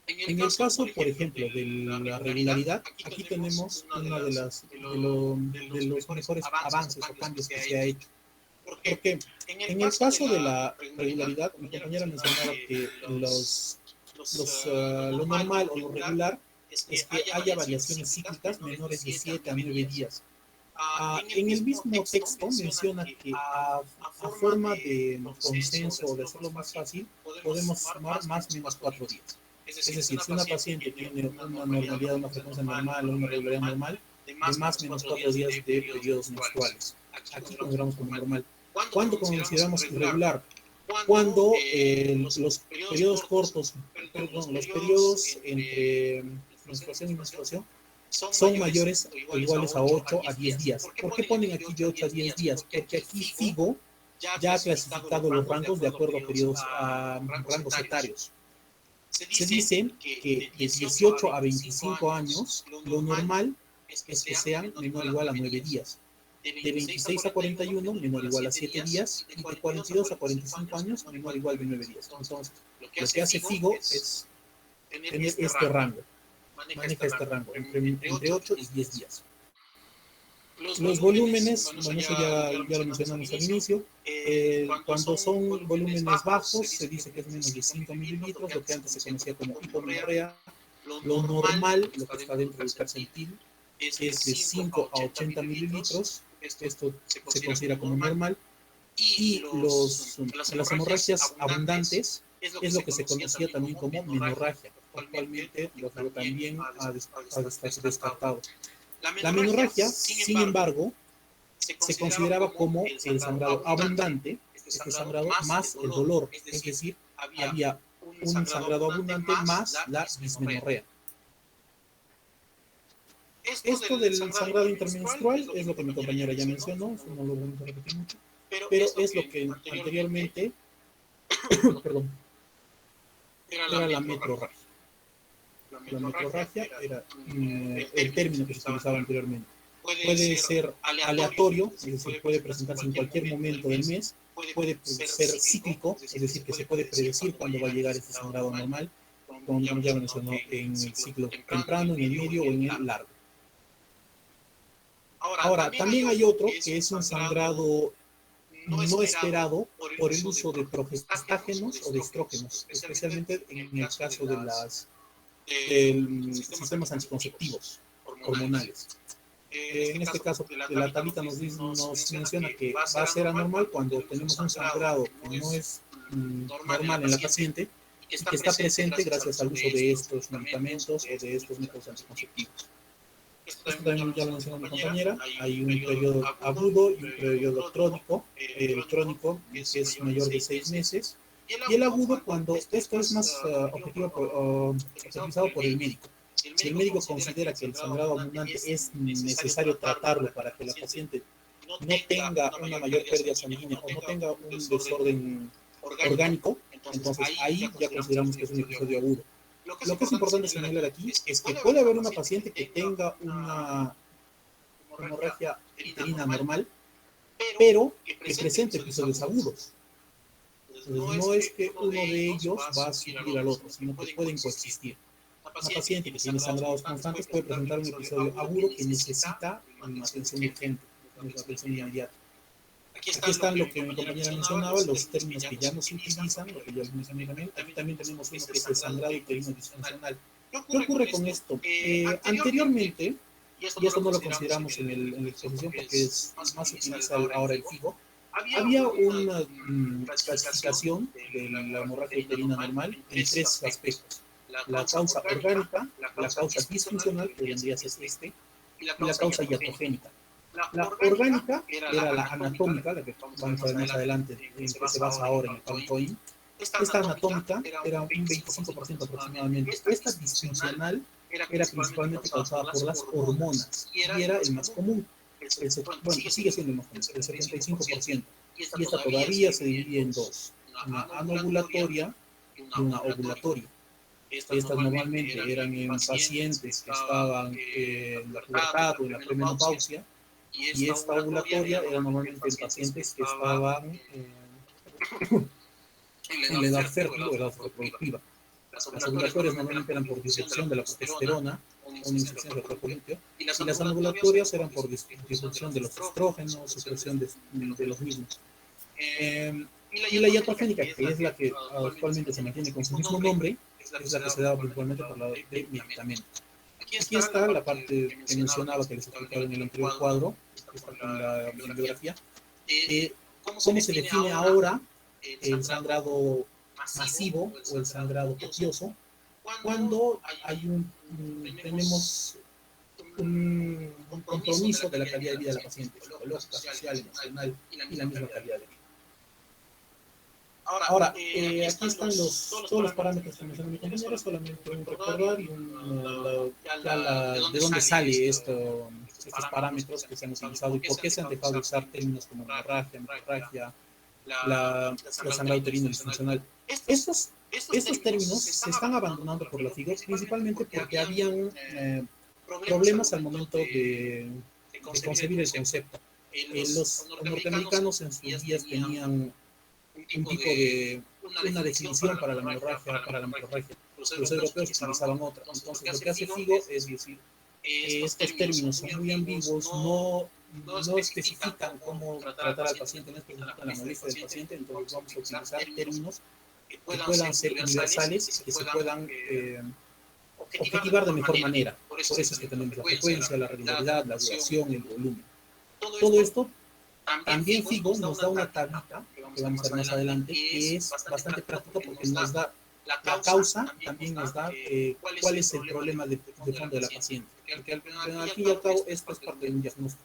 en el caso, por ejemplo, de la regularidad, aquí tenemos uno de los mejores avances o cambios que se ha hecho. Porque en el caso de la regularidad, mi compañera mencionaba que lo normal o lo regular es que haya variaciones cíclicas menores de 7 a 9 días. En el mismo texto menciona que a forma de consenso o de hacerlo más fácil, podemos sumar más o menos 4 días. Es decir, si una paciente tiene una normalidad, una frecuencia normal o una regularidad normal, de más o menos 4 días de periodos menstruales. Aquí consideramos como normal. ¿Cuándo consideramos irregular? Cuando los periodos cortos, los periodos entre menstruación y menstruación son mayores o iguales a 8 a 10 días. ¿Por qué ponen aquí de 8 a 10 días? Porque aquí FIGO ya ha clasificado los rangos de acuerdo a rangos etarios. Se dice que de 18 a 25 años, lo normal es que sean menor o igual a 9 días. De 26 a 41, menor o igual a 7 días. Y de 42 a 45 años, menor o igual a 9 días. Entonces, lo que hace FIGO es tener este rango. Maneja este rango, entre 8 y 10 días. Los volúmenes, bueno, eso ya lo mencionamos al inicio. Cuando son volúmenes bajos, se dice que es menos de 5 mililitros, lo que antes se conocía como hipomenorrea. Lo normal, lo que está dentro del percentil, es de 5 a 80 mililitros. Esto se considera como normal. Y las hemorragias abundantes es lo que se conocía también como menorragia. Actualmente lo que también ha descartado. La menorragia, sin embargo, se consideraba como el sangrado abundante, este sangrado más el dolor, es decir, había un sangrado abundante más la dismenorrea. Esto del sangrado intermenstrual es lo que mi compañera ya mencionó, eso no lo vamos a repetir mucho, pero es lo que anteriormente perdón, era la metrorragia. La metrorragia era el término que se utilizaba anteriormente. Puede ser aleatorio, es decir, puede presentarse en cualquier momento del mes, puede ser cíclico, es decir, que se puede predecir cuándo va a llegar este sangrado normal, como ya mencionó, en el ciclo temprano, en el medio o en el largo. Ahora, también hay otro que es un sangrado no esperado por el uso de progestágenos o de estrógenos, especialmente en el caso de los sistemas anticonceptivos hormonales. En este caso, la tablita nos menciona que va a ser anormal cuando tenemos un sangrado que no es normal en la paciente y que está presente gracias al uso de estos medicamentos o de estos métodos anticonceptivos. Esto también ya lo mencionó mi compañera, hay un periodo agudo y un periodo crónico. El crónico es mayor de 6 meses y el agudo cuando esto es más objetivizado por el médico. Si el médico considera que el sangrado abundante es necesario tratarlo para que la paciente no tenga una mayor pérdida sanguínea o no tenga un desorden orgánico, entonces ahí ya consideramos que es un episodio agudo. Lo que es importante señalar aquí es que puede haber una paciente que tenga una hemorragia uterina normal, pero que presente episodios agudos. Entonces, no es que uno de ellos va a suplir al otro, sino que pueden coexistir. Una paciente que tiene sangrados constantes puede presentar un episodio agudo que necesita una atención urgente, una atención inmediata. Aquí están lo que mi compañera mencionaba, los términos que ya no se utilizan, lo que ya les mencioné también. Aquí también tenemos uno que es el sangrado uterino disfuncional. ¿Qué ocurre con esto? Anteriormente, y esto no lo consideramos en la exposición porque es más utilizado ahora el FIGO, había una clasificación de la hemorragia uterina normal en 3 aspectos. La causa orgánica, la causa disfuncional, que vendría a ser y la causa iatrogénica. La orgánica era la anatómica, la que vamos a ver más adelante, en que se basa ahora en el PowerPoint. Esta anatómica era un 25% aproximadamente. Esta disfuncional era principalmente causada por las hormonas y era el más común. Bueno, sigue siendo el más común, el 75%. Y esta todavía se divide en 2, una anovulatoria y una ovulatoria. Estas normalmente eran en pacientes que estaban en la pubertad o en la premenopausia, y esta ovulatoria era normalmente en pacientes que estaban en la edad fértil o edad reproductiva. Las ovulatorias normalmente eran por disrupción de la progesterona o una infección retrofolíqueo, y las anovulatorias eran por disrupción de los estrógenos, supresión de los mismos. Y la iatrogénica, que es la que actualmente se mantiene con su mismo nombre, es la que se da principalmente por la de medicamentos. Aquí está la parte que mencionaba que les explicaba en el anterior cuadro, en la bibliografía. ¿Cómo se define ahora el sangrado masivo o el sangrado copioso? Cuando tenemos un compromiso de la calidad de vida de la paciente, psicológica, social, emocional y la misma calidad de vida. Ahora, aquí están todos los parámetros que mencionó mi compañero, solamente un recordar y de dónde sale estos parámetros que se han utilizado y por qué se han dejado de usar términos como hemorragia, metrorragia, la sangrado uterino disfuncional. Estos términos se están abandonando por la FIGO principalmente porque habían problemas al momento de concebir el concepto. Los norteamericanos en sus días tenían un tipo de una definición para la metrorragia. Los europeos utilizaban otra. Entonces, lo que hace FIGO es decir, estos términos son muy ambiguos, no no especifican cómo tratar al paciente, no especifican la molestia del paciente, entonces vamos a utilizar términos que puedan ser universales, que se puedan objetivar de mejor manera. Por eso es que tenemos la frecuencia, la regularidad, la duración, el volumen. Todo esto, también FIGO nos da una tablita, que vamos a ver más adelante, que es bastante práctica porque nos da la causa, también nos da cuál es el problema de fondo de la paciente. Porque al fin y al cabo esto es parte de un diagnóstico.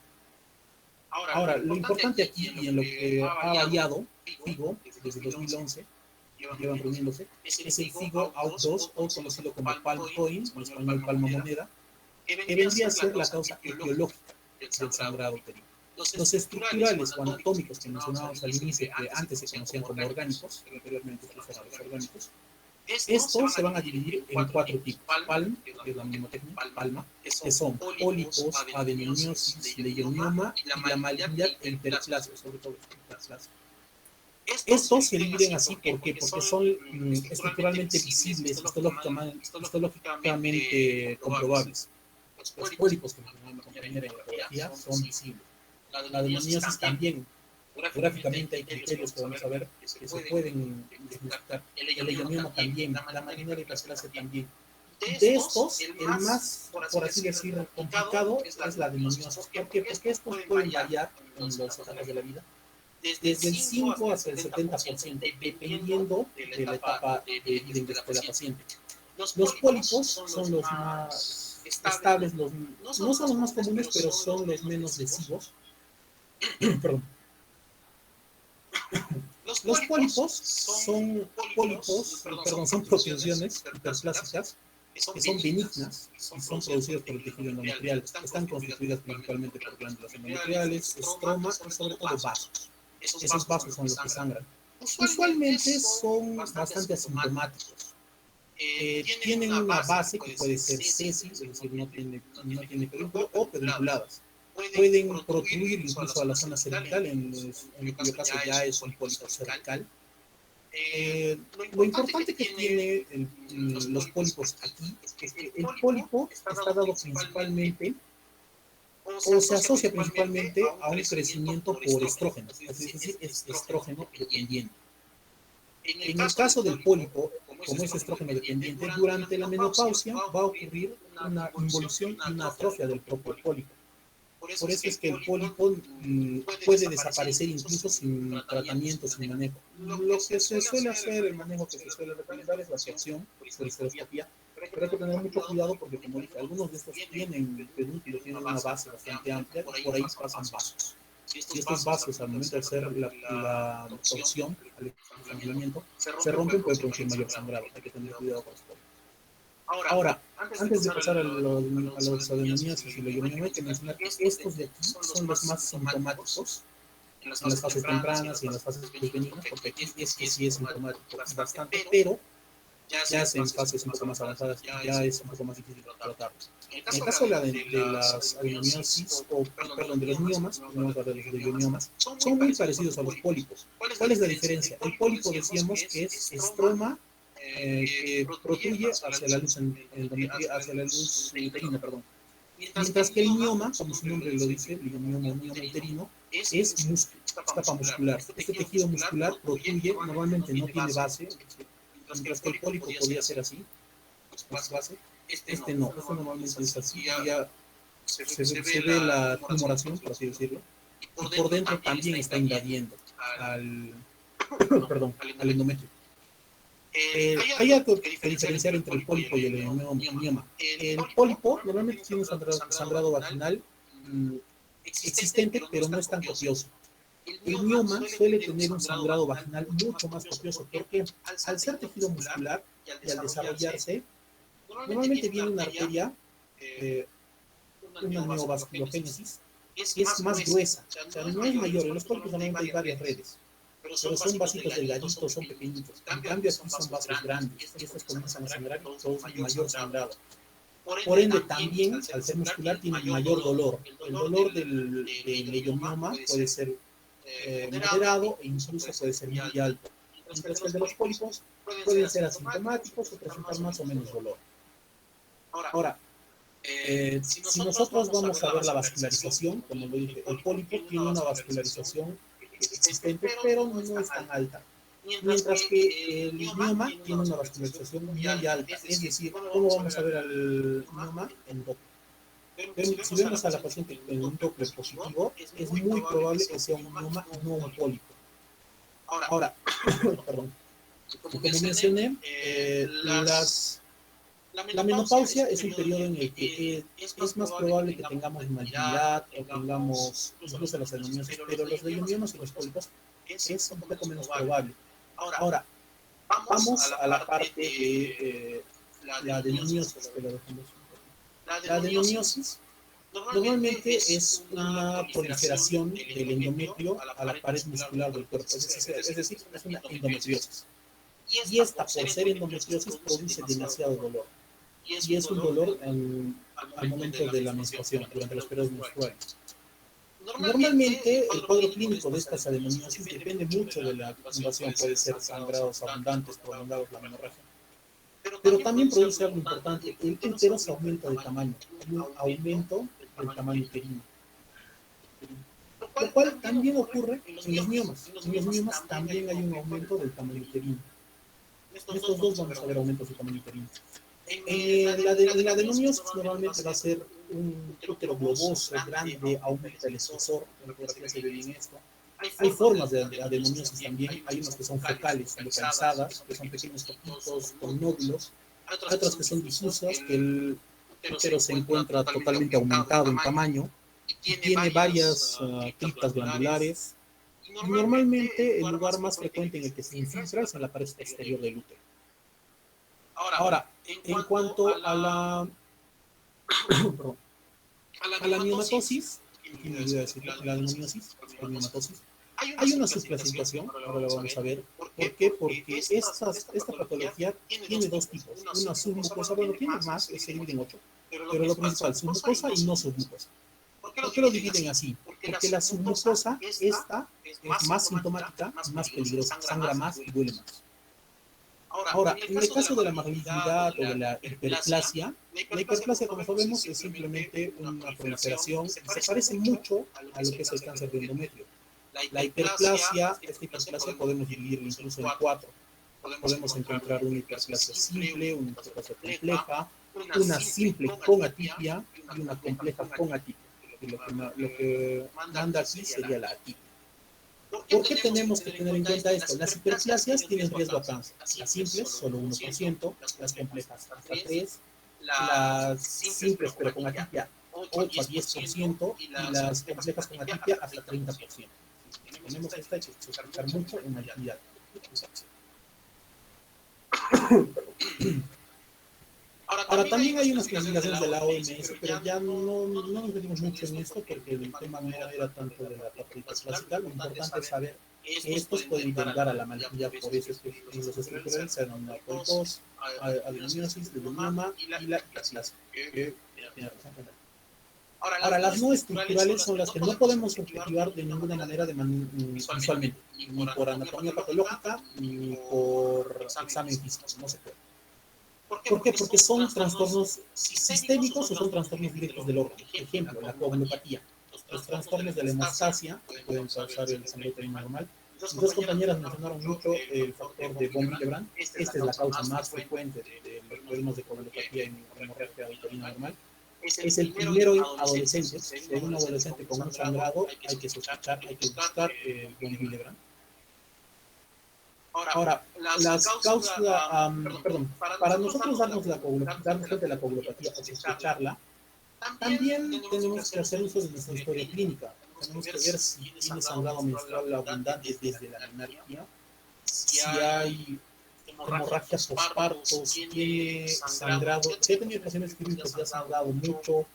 Ahora, lo importante aquí y en lo que ha variado FIGO desde 2011, llevan reuniéndose, es el FIGO Out2, o conocido como Palm Coin, en español palma moneda, que vendría a ser la causa etiológica del sangrado uterino. Los estructurales o anatómicos que mencionábamos al inicio, que antes se conocían como orgánicos, que anteriormente eran los orgánicos, estos se van a dividir en 4 tipos. PALM, que es la misma técnica, palma, que son pólipos, adenomiosis, leionioma y la malignidad e hiperplasia, sobre todo hiperplasia. Estos se dividen así, ¿por qué? Porque son estructuralmente visibles, histológicamente comprobables. Los pólipos que mencionamos con primera en la ecografía son visibles. La adenomiosis también. Gráficamente hay criterios que vamos a ver que se pueden diagnosticar. El leionioma también, la malignidad de hiperplasia también. De estos, el más, por así decirlo, complicado es la adenomiosis. ¿Por qué? Porque estos pueden variar en las etapas de la vida, desde el 5 hasta el 70%, dependiendo de la etapa de vida de la paciente. Los pólipos son los más estables, no son los más comunes, pero son los menos lesivos. Perdón. Los pólipos son protrusiones hiperplásicas que son benignas y son producidas por el tejido endometrial. Están constituidas principalmente por glándulas endometriales, estroma y sobre todo vasos. Esos vasos son los que sangran. Usualmente son bastante asintomáticos. Tienen una base que puede ser sesi, es decir, no tiene pedúnculo, o pedunculadas. Pueden protruir incluso a la zona cervical, en el cuyo caso ya es un pólipo cervical. Lo importante que tiene los pólipos aquí es que el pólipo está dado principalmente, o se asocia principalmente a un crecimiento por estrógenos, es decir, es estrógeno dependiente. En el caso del pólipo, como es estrógeno dependiente, durante la menopausia va a ocurrir una involución y una atrofia del propio pólipo. Por eso es que el pólipo puede desaparecer incluso sin tratamiento, sin manejo. Lo que se suele hacer, el manejo que se suele recomendar es la sección por histeroscopía, pero hay que tener mucho cuidado porque, como dije, algunos de estos tienen pedúnculo, tienen una base bastante amplia y por ahí pasan vasos. Y estos vasos, al momento de hacer la torsión, al estrangulamiento, se rompen, puede producir mayor sangrado. Hay que tener cuidado con los pólipos. Ahora, antes de pasar a los adenomiosis y leionioma, hay que mencionar que estos de aquí son los más sintomáticos en las fases tempranas y en las fases benignas, porque aquí es que sí es sintomático bastante, pero ya es en fases un poco más avanzadas, ya es un poco más difícil de tratarlos. En el caso de las adenomiosis, de los miomas, vamos a hablar de los leiomiomas, son muy parecidos a los pólipos. ¿Cuál es la diferencia? El pólipo decíamos que es estroma que protruye hacia la luz uterina, perdón. Mientras que el mioma, como su nombre lo dice, el mioma uterino, es capa muscular. Este tejido muscular protruye, normalmente no tiene base, mientras que el pólipo podría ser así, más base, este no, este normalmente es así, ya se ve la tumoración, por así decirlo, y por dentro también está invadiendo al endometrio. Hay algo que diferenciar entre el pólipo y el mioma. El pólipo normalmente tiene un sangrado vaginal existente, pero no es tan copioso. El mioma suele tener un sangrado vaginal mucho más copioso, porque al ser tejido muscular y al desarrollarse, normalmente viene una arteria, una neovasculogénesis, que es más gruesa, o sea, no es mayor. En los pólipos normalmente hay varias redes, pero son vasitos delgaditos, son pequeñitos. En cambio aquí son vasos grandes, y estos comienzan a sangrar y producen mayor sangrado. Por ende, también, al ser muscular, tiene mayor dolor. El dolor del leiomioma puede ser moderado e incluso puede ser muy alto. Mientras que el de los pólipos pueden ser asintomáticos o presentar más o menos dolor. Ahora, Si nosotros vamos a ver la vascularización, como lo dije, el pólipo tiene una vascularización existente, pero no es tan alta. Mientras que el mioma tiene una vascularización muy alta. Es decir, ¿cómo vamos a ver al mioma? En Doppler. Si vemos a la paciente en un Doppler positivo, es muy probable que sea un mioma, no un pólipo. Ahora, perdón, como mencioné, la menopausia es un periodo en el que es más probable que tengamos malignidad o tengamos incluso las adenomiosis, pero los leiomiomas y los pólipos es un poco menos probable. Ahora, vamos a la parte de la adenomiosis. La adenomiosis normalmente es una proliferación del endometrio a la pared muscular del cuerpo, es decir, es una endometriosis. Y esta, por ser endometriosis, produce demasiado dolor. Y es un dolor al momento de la menstruación, durante los periodos menstruales. Normalmente, el cuadro clínico de estas adenomiosis depende mucho de la fecundación. Puede ser sangrados abundantes, prolongados, la amenorragia. Pero también produce algo importante: el útero se aumenta de tamaño, hay un aumento del tamaño uterino. Lo cual también ocurre en los miomas. En los miomas también hay un aumento del tamaño uterino. En estos dos vamos a ver aumentos de tamaño uterino. En la adenomiosis normalmente va a ser un útero globoso, grande, aumenta el espesor. En la fotografía se ve bien esto. Hay formas de adenomiosis también. Hay unas que son focales, localizadas, que son pequeños poquitos con nódulos. Hay otras que son difusas, que el útero se encuentra totalmente aumentado en tamaño y tiene varias criptas glandulares. Y normalmente el lugar más frecuente en el que se infiltra es en la pared exterior del útero. Ahora, en cuanto a la miomatosis, aquí me olvidé decirlo, la adenomiosis, la miomatosis, hay una subclasificación, ahora la vamos a ver. ¿Por qué? Porque esta patología tiene dos tipos. Una submucosa, bueno, tiene más, se divide en 8, pero lo principal, submucosa y no submucosa. ¿Por qué lo dividen así? Porque la submucosa, esta es más sintomática, más peligrosa, sangra más y duele más. Ahora, en el caso de la malignidad o de la hiperplasia, como sabemos, es simplemente una proliferación y se parece mucho a lo que es el cáncer de endometrio. La hiperplasia, esta hiperplasia podemos dividirla incluso en 4. Podemos encontrar una hiperplasia simple, una hiperplasia compleja, una simple con atipia y una compleja con atipia. Y lo que manda aquí sería la atipia. ¿Por qué tenemos que tener en cuenta esto? Las hiperplasias tienen riesgo a cáncer. Las simples, solo 1%, las complejas hasta 3%, las simples pero con atipia 8 a 10% y las complejas con atipia hasta 30%. Si tenemos esta, hay que sospechar mucho en malignidad. Ahora, también hay unas clasificaciones de la OMS, pero ya no nos metimos mucho en esto porque el tema no era tanto de la parte clásica. Lo importante es saber que estos pueden llegar a la malignidad por eso es que en los estructurales se denomina polipos, adenomiosis, leucemia y la hiperplasia. Ahora, las no estructurales son las que no podemos objetivar de ninguna manera visualmente, ni por anatomía patológica, ni por examen físico, no se puede. ¿Por qué? Porque son trastornos sistémicos o son trastornos directos del órgano. Por ejemplo, la coagulopatía. Los trastornos de la hemostasia pueden causar el sangrado uterino normal. Mis dos compañeras mencionaron mucho el factor de von Willebrand. Esta es la causa más frecuente de los problemas de coagulopatía en hemorragia uterina normal. Es el primero en adolescentes. Si hay un adolescente con un sangrado, hay que sospechar, hay que buscar el von Willebrand. Ahora, las causas, para nosotros darnos cuenta de la coagulopatía o sospecharla, también tenemos que hacer uso de nuestra historia clínica. Tenemos que ver si tiene sangrado menstrual abundante desde la menarquía, si hay hemorragia postparto, si tiene sangrado, si ha tenido pacientes clínicos que ha sangrado mucho,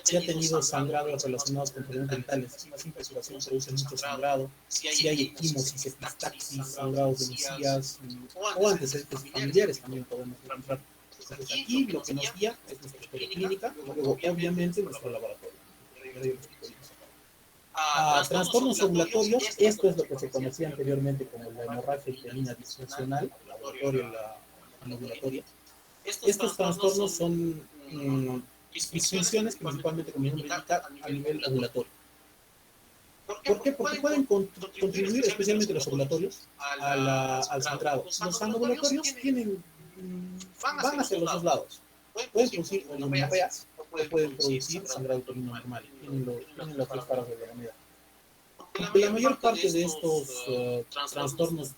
si ha tenido sangrados relacionados con problemas dentales, una simple situación produce mucho sangrado, si hay equimosis, epistaxis, sangrados de encías o antecedentes familiares también podemos encontrar. Entonces aquí lo que nos guía es nuestra historia clínica, luego obviamente nuestro laboratorio. Trastornos ovulatorios, esto es lo que se conocía anteriormente como la hemorragia uterina disfuncional, la ovulatoria, la anovulatoria. Estos trastornos son disfunciones principalmente, como nombre indica, a nivel ovulatorio. ¿Por qué? Porque pueden contribuir, especialmente los ovulatorios, al sangrado. Los anovulatorios van hacia los dos lados. Pueden producir oligomenorreas o pueden producir sangrado uterino normal. Tienen las dos caras de la moneda. Aunque la mayor parte de estos trastornos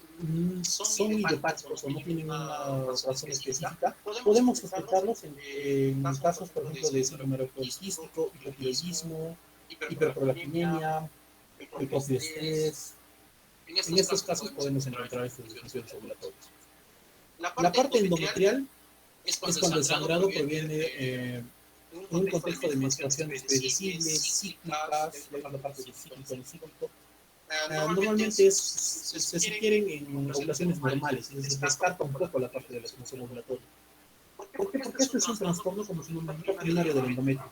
son idiopáticos o no tienen una razón específica, podemos sospecharlos en casos, por ejemplo, de síndrome poliquístico, hipotiroidismo, hiperprolactinemia, el propio estrés. En estos casos podemos encontrar estas disfunciones ovulatorias. La parte endometrial es cuando el sangrado proviene en un contexto de menstruaciones predecibles, cíclicas, la parte de cíclico en cíclico. Normalmente se sugieren en ovulaciones normales, es decir, descarta un poco la parte de la disfunción ovulatoria. ¿Por qué? Porque esto es un trastorno, como su nombre indica, primario del endometrio.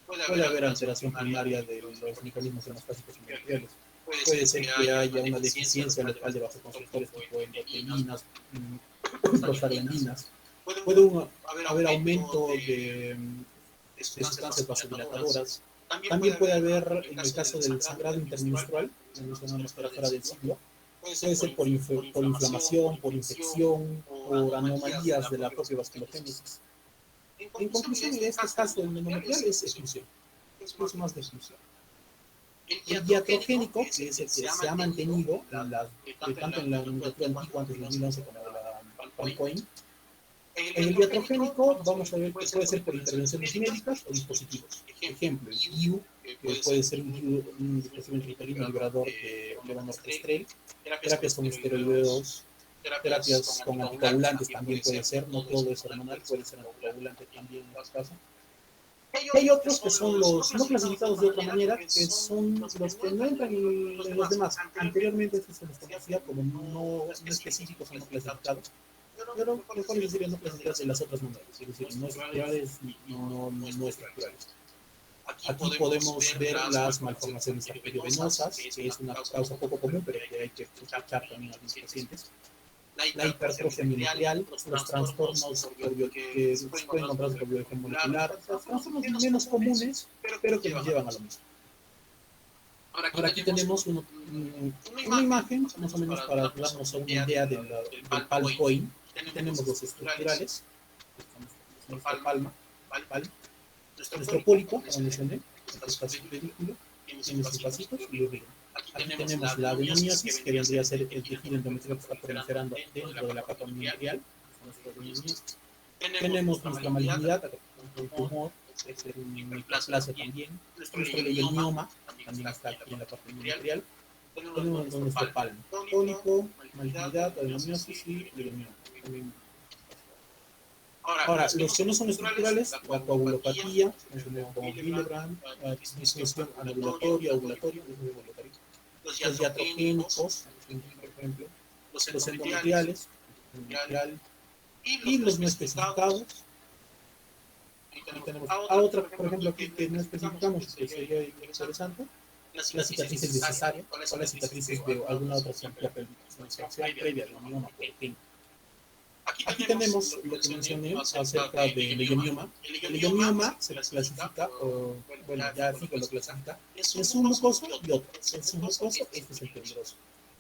Puede haber alteración primaria de los mecanismos hemostásicos endometriales. Puede ser que haya una deficiencia local de vasoconstrictores tipo endotequinas, prostaglandinas. Puede haber aumento de sustancias vasodilatadoras. También puede haber, en el caso del sangrado intermenstrual, que mencionamos que era fuera del ciclo, puede ser por inflamación, por infección, por anomalías de la propia vasculogénesis. En conclusión, en este caso del endometrial es exclusión, es más de exclusión. El iatrogénico, que es el que se ha mantenido tanto en la nomenclatura antigua antes de 2011 como de la Palcoin. El iatrogénico, vamos a ver que puede ser por intervenciones médicas o dispositivos. Ejemplo, el DIU, que puede ser un dispositivo intrauterino liberador de levonorgestrel, terapias con esteroideos, terapias con anticoagulantes también puede ser, no todo es hormonal, puede ser anticoagulante también en este caso. Hay otros que son los no clasificados de otra manera, que son los que no entran en los demás. Anteriormente se les conocía como no específicos o no clasificados, pero mejor decir no clasificados de las otras maneras, es decir, no estructurales, no estructurales. Aquí podemos ver las malformaciones arteriovenosas, que es una causa poco común, pero que hay que sospechar también a algunos pacientes. La hipertrofia endometrial, los trastornos que se pueden encontrar por biología molecular, trastornos menos comunes, pero que nos llevan a lo mismo. Ahora aquí tenemos una imagen, más o menos para darnos una idea del Palcoin. Tenemos los estructurales, nuestra palma, nuestro pólipo, como mencioné, el espacio pedículo, tiene sus vasitos y los ríos. Aquí tenemos la adenomiosis, que vendría a ser el tejido endometrial que está proliferando dentro de la capa endometrial. Tenemos nuestra malignidad, el tumor, es una hiperplasia también. Nuestro leionioma también está aquí en la parte endometrial. Tenemos nuestro palmo, pólipo, malignidad, adenomiosis y leionioma. Ahora, los que no son estructurales, la coagulopatía, como Willebrand, disfunción anovulatoria, ovulatoria, los iatrogénicos, por ejemplo, los endometriales, y los no especificados. Y tenemos a otra, por ejemplo, aquí que no especificamos, que sería interesante, las cicatrices de cesárea, o las cicatrices de alguna otra cirugía previa de mioma, por ejemplo. Aquí tenemos lo que mencioné acerca del leionioma. El leionioma se clasifica, bueno, ya Fico lo clasifica, en submucoso y otro. El submucoso, este es el peligroso.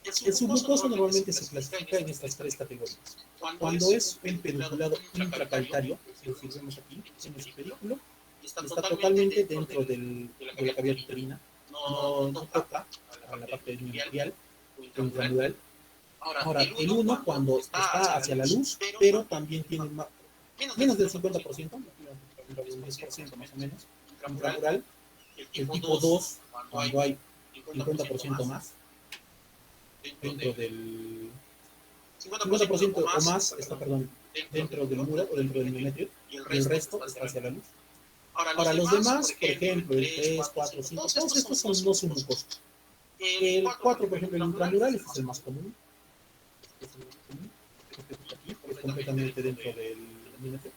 El submucoso normalmente se clasifica en estas tres categorías. Cuando es un pedunculado intracavitario, es decir, vemos aquí, en el pedículo, está totalmente dentro de la cavidad uterina, no toca a la parte endometrial o intramural. Ahora, el 1 cuando está hacia la luz, pero también tiene menos del 50%, un 10% más o menos, intramural. El tipo 2, cuando hay 50% más, dentro del 50% o más está, perdón, dentro del muro o dentro del endometrio, y el resto está hacia la luz. Ahora, los demás, por ejemplo, el 3, 4, 5, todos estos son no submucosos. El 4, por ejemplo, el intramural, este es el más común. Aquí, es completamente dentro del endometrio.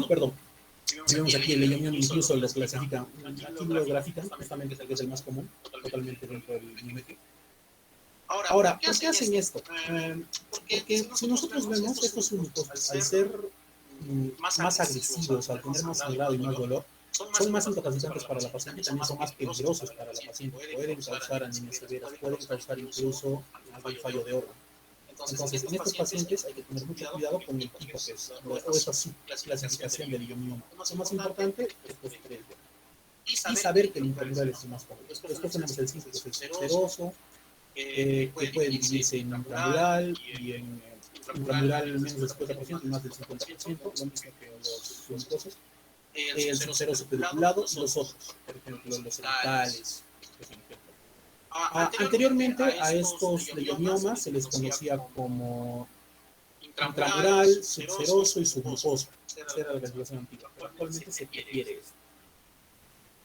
Perdón. Si vemos aquí el leionioma, incluso lo clasifican, aquí lo grafican justamente porque es el más común, totalmente dentro del endometrio. Ahora, ¿por qué hacen esto? Porque si nosotros vemos estos submucosos, al ser más agresivos, al tener más sangrado y más dolor, son más incapacitantes para la paciente y también son más peligrosos para la paciente. Pueden causar anemias severas, pueden causar incluso algún fallo de órgano. Entonces, en estos pacientes hay que tener mucho cuidado con el tipo que es, o esa subclasificación del ileomioma. Lo más importante es los tres. Y saber que el intramural es el más común. Después tenemos el cíntico, que es el subseroso, que puede dividirse en intramural y en intramural menos del 50% y más del 50%, lo mismo que los submucosos. El subseroso pediculado y los otros, por ejemplo, los cervicales. Anteriormente a estos leiomiomas se les conocía como intramural, subseroso y submucoso. Esa era la clasificación antigua, pero actualmente se prefiere esto.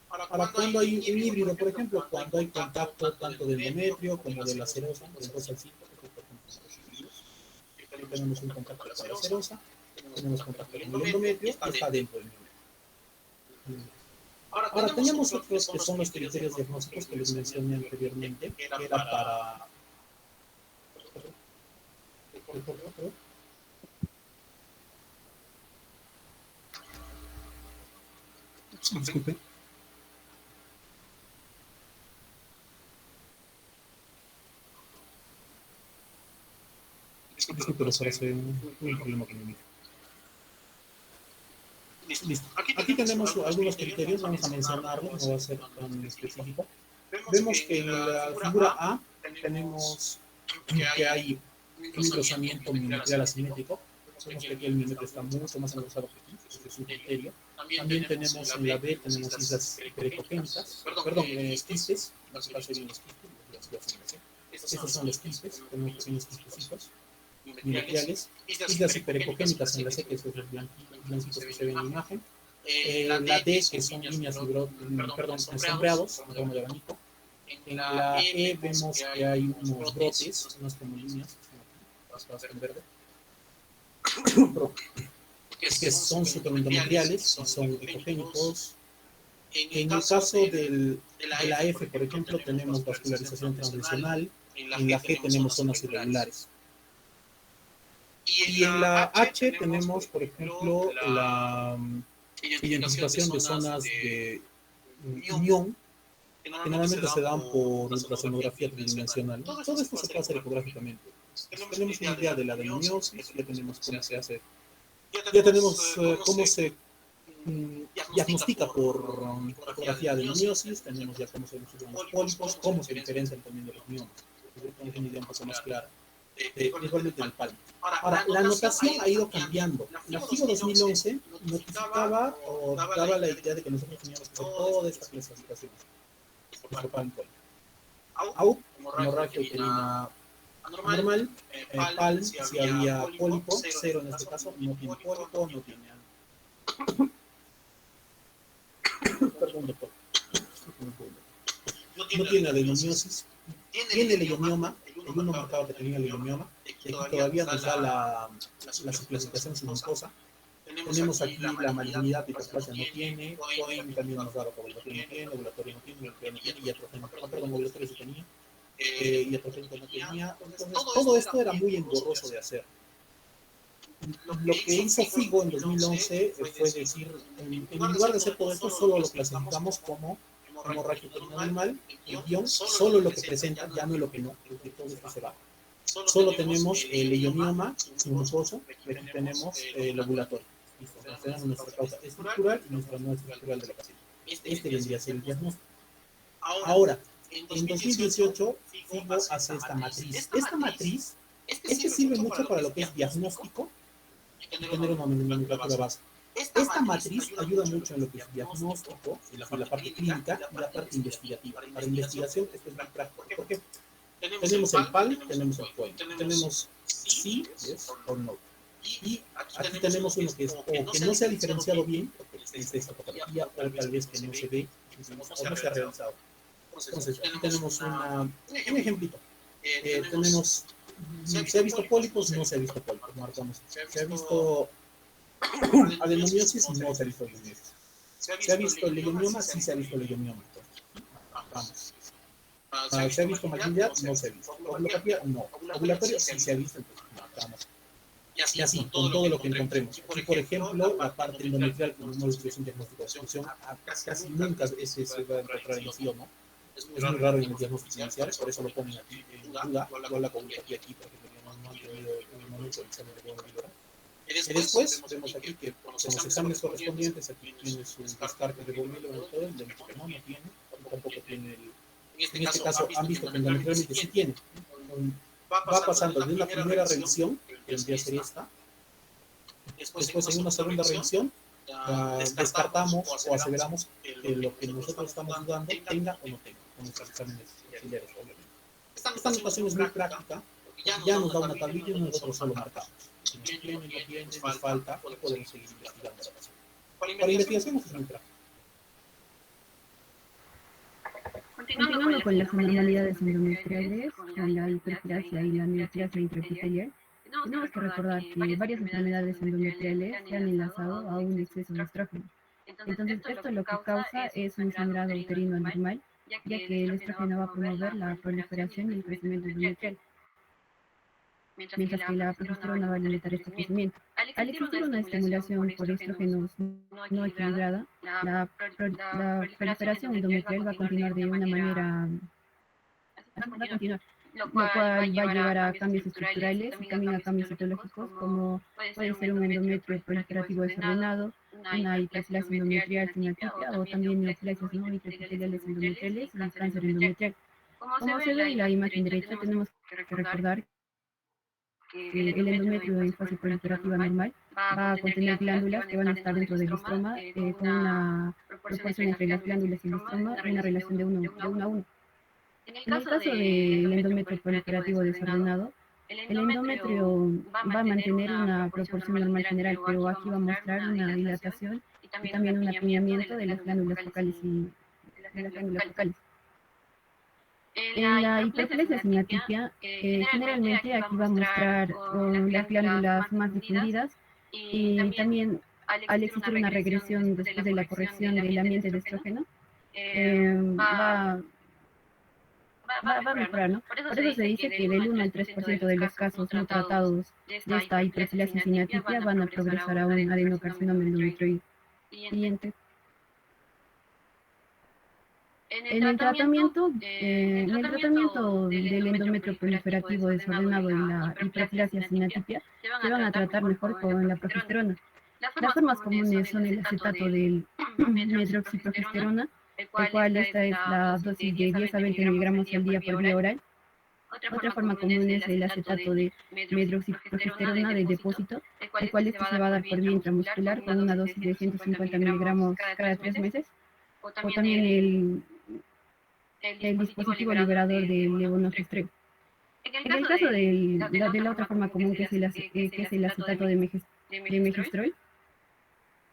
Para cuando hay un híbrido, por ejemplo, cuando hay contacto tanto del endometrio como de la serosa, por ejemplo, tenemos un contacto con la serosa, tenemos contacto con el endometrio y está dentro del endometrio. Ahora, tenemos otros que son los criterios diagnósticos que les mencioné anteriormente, que era para... Disculpe. Disculpe, pero se hace un problema con mi micro. Listo. Aquí tenemos algunos criterios, vamos a mencionarlos, no va a ser tan específico. Vemos que en la figura A tenemos que hay un engrosamiento miometrial asimétrico. Vemos que aquí el miometrio está mucho más engrosado que aquí, ese es un criterio. También tenemos en la B, tenemos islas hiperecogénicas, perdón, quistes, en este caso serían los quistes, estos son los quistes, tenemos pequeños quistecitos miometriales, islas hiperecogénicas en la C, que son los blancitos que se ven en la imagen, la D, que son líneas sombreados, en forma de abanico. En la E vemos que hay unos brotes, unas como líneas, raspadas en verde, que son superendometriales y son ecogénicos. En el caso de la F, por ejemplo, tenemos vascularización transversal, en la G tenemos zonas irregulares. Y en la H tenemos, por ejemplo, la identificación de zonas de unión que normalmente se dan por ultrasonografía tridimensional. Todo esto se puede hacer ecográficamente. Tenemos una idea de la adenomiosis, ya tenemos cómo se hace, ya tenemos cómo se diagnostica por ecografía de adenomiosis, tenemos ya cómo se estudian los pólipos, cómo se diferencian también de los miomas. Tenemos una idea un poco más clara. Igualmente en el palmo. Ahora, la notación ha ido cambiando. La FIGO 2011 notificaba o daba la idea de que nosotros teníamos que hacer toda esta clasificación. AUP, hemorragia uterina anormal, PALM, si había pólipo, 0 en este caso, no tiene pólipo, no tiene... Perdón, doctor. No tiene adenomiosis, tiene leiomioma, el uno marcaba que tenía leiomioma, y aquí todavía nos da la subclasificación submucosa. Tenemos aquí la malignidad de hiperplasia no tiene, Cohen también nos daba ovulatorio no tiene, ovulatorio no tiene, iatrogénico, perdón, ovulatorio sí tenía, iatrogénico no tenía. Entonces, todo esto era muy engorroso de hacer. Lo que hizo FIGO en 2011 fue decir, en lugar de hacer todo esto, solo lo clasificamos como hemorragia uterina anormal, el guión, solo lo que presenta, ya no lo que no, porque todo esto se va. Solo tenemos el leiomioma submucoso, y aquí tenemos el ovulatorio. Listo, tenemos nuestra causa estructural y nuestra no estructural de la paciente. Este vendría a ser el diagnóstico. Ahora, en 2018, FIGO hace esta matriz. Esta matriz sirve mucho para lo que es diagnóstico y tener una nomenclatura base. Esta matriz ayuda mucho en lo que es diagnóstico, en la parte clínica y la parte investigativa. Para investigación, esto es muy práctico. ¿Por qué? Tenemos el PAL, tenemos el COIN, tenemos sí, yes o no. Y aquí tenemos uno que es o que no se ha diferenciado bien, porque es esta fotografía, o tal vez que no se ve, o no se ha realizado. Entonces, aquí tenemos un ejemplito. Tenemos, ¿se ha visto pólipos? No se ha visto pólipos, marcamos. ¿Se ha visto adenomiosis? No se ha visto adenomiosis. ¿Se ha visto leiomioma? Sí se ha visto leiomioma. Vamos. ¿Se ha visto malignidad? No se ha visto. ¿Ovulopatía? No. ¿Ovulatorio? Sí se ha visto. Entonces, marcamos. y así, con todo lo que encontremos. Aquí, por ejemplo, la parte endometrial, como no es un diagnóstico de función, casi nunca se va a encontrar en sí o no. Es muy raro en el diagnóstico inicial, por eso lo ponen aquí en duda. Igual la comunidad aquí, por ejemplo, no han tenido en el momento del examen de biomolecular. Y después vemos aquí que con los exámenes correspondientes, aquí tiene su descarte de biomolecular y todo, el de que no tiene, tampoco tiene en este caso han visto que endometrialmente sí tiene. Va pasando de una primera revisión, que vendría a ser esta, después en una segunda revisión, descartamos o aseveramos que lo que nosotros estamos dudando tenga o no tenga, con nuestros exámenes auxiliares, obviamente. Esta notación es muy práctica, ya nos da una tablilla y nosotros solo marcamos. Si nos tiene, no tiene, nos falta, podemos seguir investigando la pasión. Para investigación es muy práctica. Continuando con las anormalidades endometriales, con la hiperplasia y la neoplasia intraepitelial, tenemos que recordar que varias enfermedades endometriales se han enlazado a un exceso de estrógeno. Entonces, esto lo que causa es un sangrado uterino anormal, ya que el estrógeno va a promover la proliferación y el crecimiento endometrial, mientras que la progesterona va a limitar este crecimiento. Al existir una estimulación por estrógenos no equilibrada, la proliferación endometrial va a continuar de una manera, lo cual va a llevar a cambios estructurales y también a cambios citológicos, como puede ser un endometrio proliferativo desordenado, una hiperplasia endometrial sin atipia o también neoplasias no intraepiteliales endometriales y cáncer endometrial. Como se ve en la imagen derecha, tenemos que recordar que el endometrio en fase proliferativa normal va a contener glándulas que van a estar dentro del estroma con una proporción entre las glándulas y el estroma, una relación de 1 a 1. En el caso del endometrio proliferativo desordenado, el endometrio va a mantener una proporción normal general, pero aquí va a mostrar una dilatación y también un apiñamiento de las glándulas focales En la hiperplasia sin atipia, generalmente aquí va a mostrar las glándulas más difundidas y también al existir una regresión después de la corrección del ambiente de estrógeno, va a mejorar, ¿no? Por eso se dice que del 1 al 3% de los casos no tratados de esta hiperplasia sin atipia van a progresar a un adenocarcinoma endometrioide. Siguiente. En el tratamiento del endometrio proliferativo desordenado y la hiperplasia sin atipia se van a tratar mejor con la progesterona. Las formas comunes son el acetato del medroxiprogesterona, el cual esta es la dosis de 10 a 20 miligramos al día por vía oral. Otra forma común es el acetato de medroxiprogesterona de depósito, el cual este se va a dar por vía intramuscular con una dosis de 150 miligramos cada 3 meses. O también el dispositivo liberador del levonorgestrel. En el caso de la otra forma común, que es el acetato de megestrol,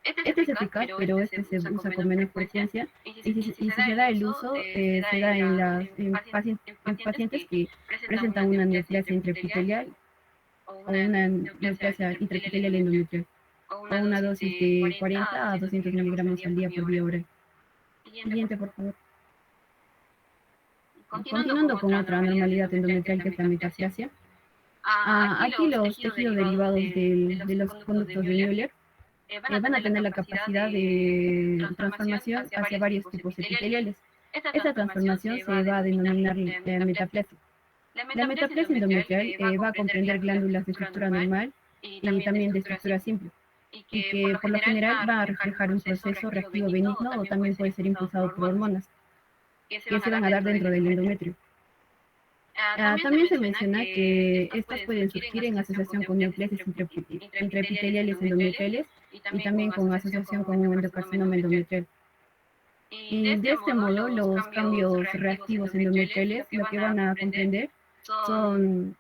este es eficaz, pero este se usa con menor frecuencia y si se da el uso, se da en pacientes que presentan una neoplasia intraepitelial o una neoplasia intraepitelial endometrial, o una dosis de 40 a 200 miligramos al día por vía oral. Siguiente, por favor. Continuando con otra anormalidad endometrial que es la metaplasia. Aquí los tejidos derivados de los conductos de Müller van a tener la capacidad de transformación hacia varios tipos epiteliales. Esta transformación se va a denominar metaplasia. La metaplasia endometrial va a comprender glándulas de estructura normal y también de estructura simple, y que por lo general va a reflejar un proceso reactivo benigno o también puede ser impulsado por hormonas que se van a dar dentro del endometrio. También se menciona que estas pueden surgir en asociación con neoplasias intraepiteliales endometriales y también con asociación con un endocarcinoma endometrial. Y de este modo, los cambios reactivos endometriales lo que van a comprender son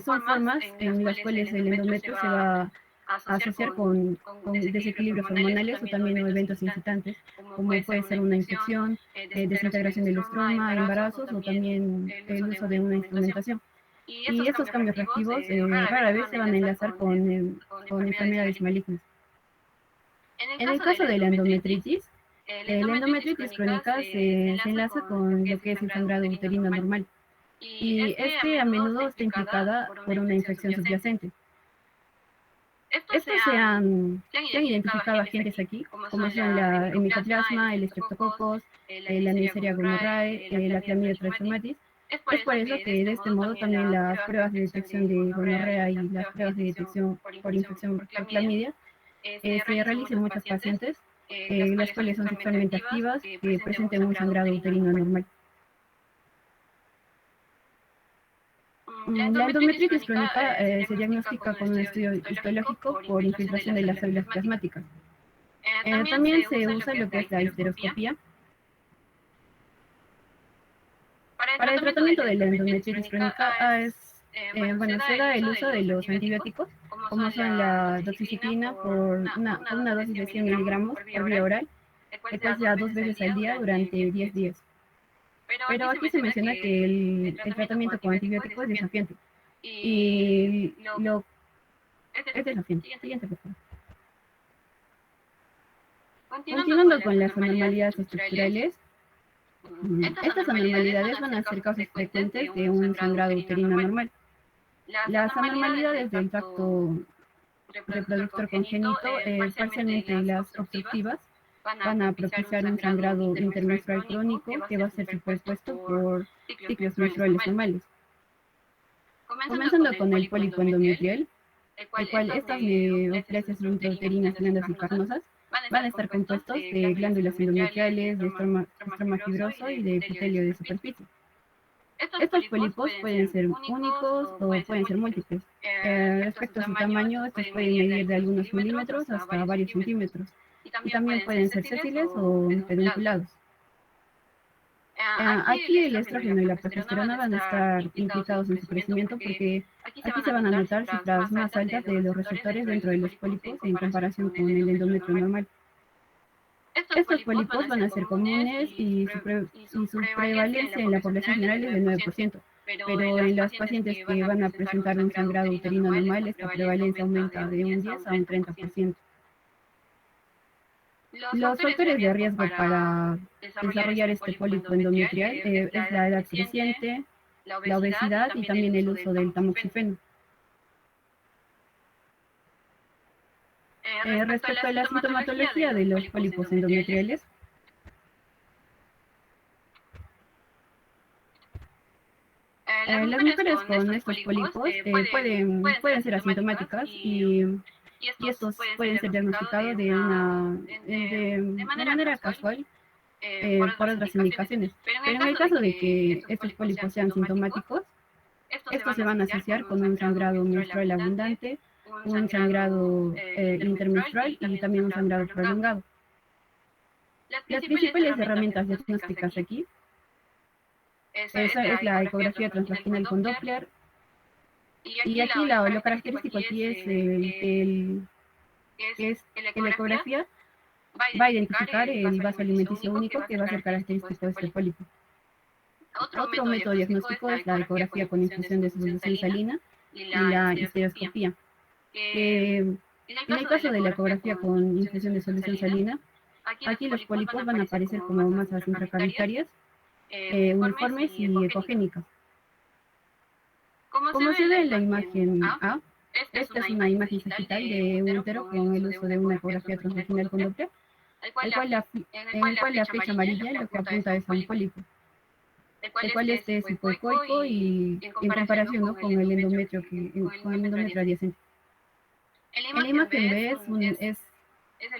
formas en las cuales el endometrio se va a asociar con desequilibrios hormonales o también eventos incitantes, como puede ser una infección, desintegración del estroma, embarazos o también el uso de una instrumentación. Y estos cambios reactivos rara vez se van a enlazar con enfermedades malignas. En el caso de la endometritis, la endometritis crónica se enlaza con lo que es el sangrado uterino normal. Y este a menudo está implicada por una infección subyacente. Estos se han identificado agentes aquí, como son el micoplasma, el estreptococcus, la Neisseria gonorrhoeae, la Chlamydia trachomatis. Es por eso que de este modo también las pruebas de detección de gonorrea y las pruebas de detección por infección por clamidia se realizan en muchos pacientes, las cuales son sexualmente activas, que presenten un sangrado uterino anormal. La endometritis crónica se diagnostica con un estudio histológico por infiltración de las células plasmáticas. También se usa lo que es la histeroscopía. Para el tratamiento de la endometritis crónica se da el uso de los antibióticos, como son la doxiciclina por una dosis de 100 miligramos por vía oral, el cual se da 2 veces al día durante 10 días. Pero aquí se menciona que el tratamiento con antibióticos es desafiante. Y es desafiante. Siguiente, por favor. Continuando con las anormalidades estructurales, estas anormalidades van a ser causas frecuentes de un sangrado uterino anormal. Las anormalidades del tracto reproductor congénito, parcialmente las obstructivas, van a propiciar un sangrado intermenstrual crónico que va a ser superpuesto por ciclos menstruales normales. Comenzando con el pólipo endometrial, el cual estas neoplasias intrauterinas blandas y carnosas van a estar compuestos de glándulas endometriales, de estroma fibroso y de epitelio de superficie. Estos pólipos pueden ser únicos o pueden ser múltiples. Respecto a su tamaño, estos pueden medir de algunos milímetros hasta varios centímetros. Y también pueden ser sésiles o pedunculados. Aquí el estrógeno y la progesterona van a estar implicados en su crecimiento porque aquí se van a notar cifras más altas de los receptores dentro de los pólipos en comparación con el endometrio normal. Estos pólipos van a ser comunes y su prevalencia en la población general es del 9%, pero en los pacientes que van a presentar un sangrado uterino normal, esta prevalencia aumenta de un 10 a un 30%. Los factores de riesgo para desarrollar este pólipo endometrial es la edad creciente, la obesidad y también el uso del tamoxifeno. Respecto a la sintomatología de los pólipos endometriales, las mujeres con estos pólipos pueden ser asintomáticas y estos pueden ser diagnosticados de manera casual por otras indicaciones. Pero en el caso de que estos pólipos sean sintomáticos, estos se van a asociar con un sangrado menstrual abundante, un sangrado intermenstrual y también un sangrado prolongado. Las principales herramientas diagnósticas aquí es la ecografía transvaginal con Doppler, y aquí lo característico aquí es que la ecografía va a identificar el vaso alimenticio único que va a ser característico de este pólipo. Otro método diagnóstico es la ecografía con infusión de solución salina y la histeroscopía. En el caso de la ecografía con infusión de solución salina, aquí los pólipos van a aparecer como masas intracavitarias, uniformes y ecogénicas. Como se ve en la imagen A, esta es una imagen sagital de un útero con el uso de una ecografía transvaginal con Doppler, en el cual la flecha amarilla lo que apunta es a un pólipo, el cual este es hipoecoico y en comparación, ¿no?, con el endometrio adyacente. En la imagen B es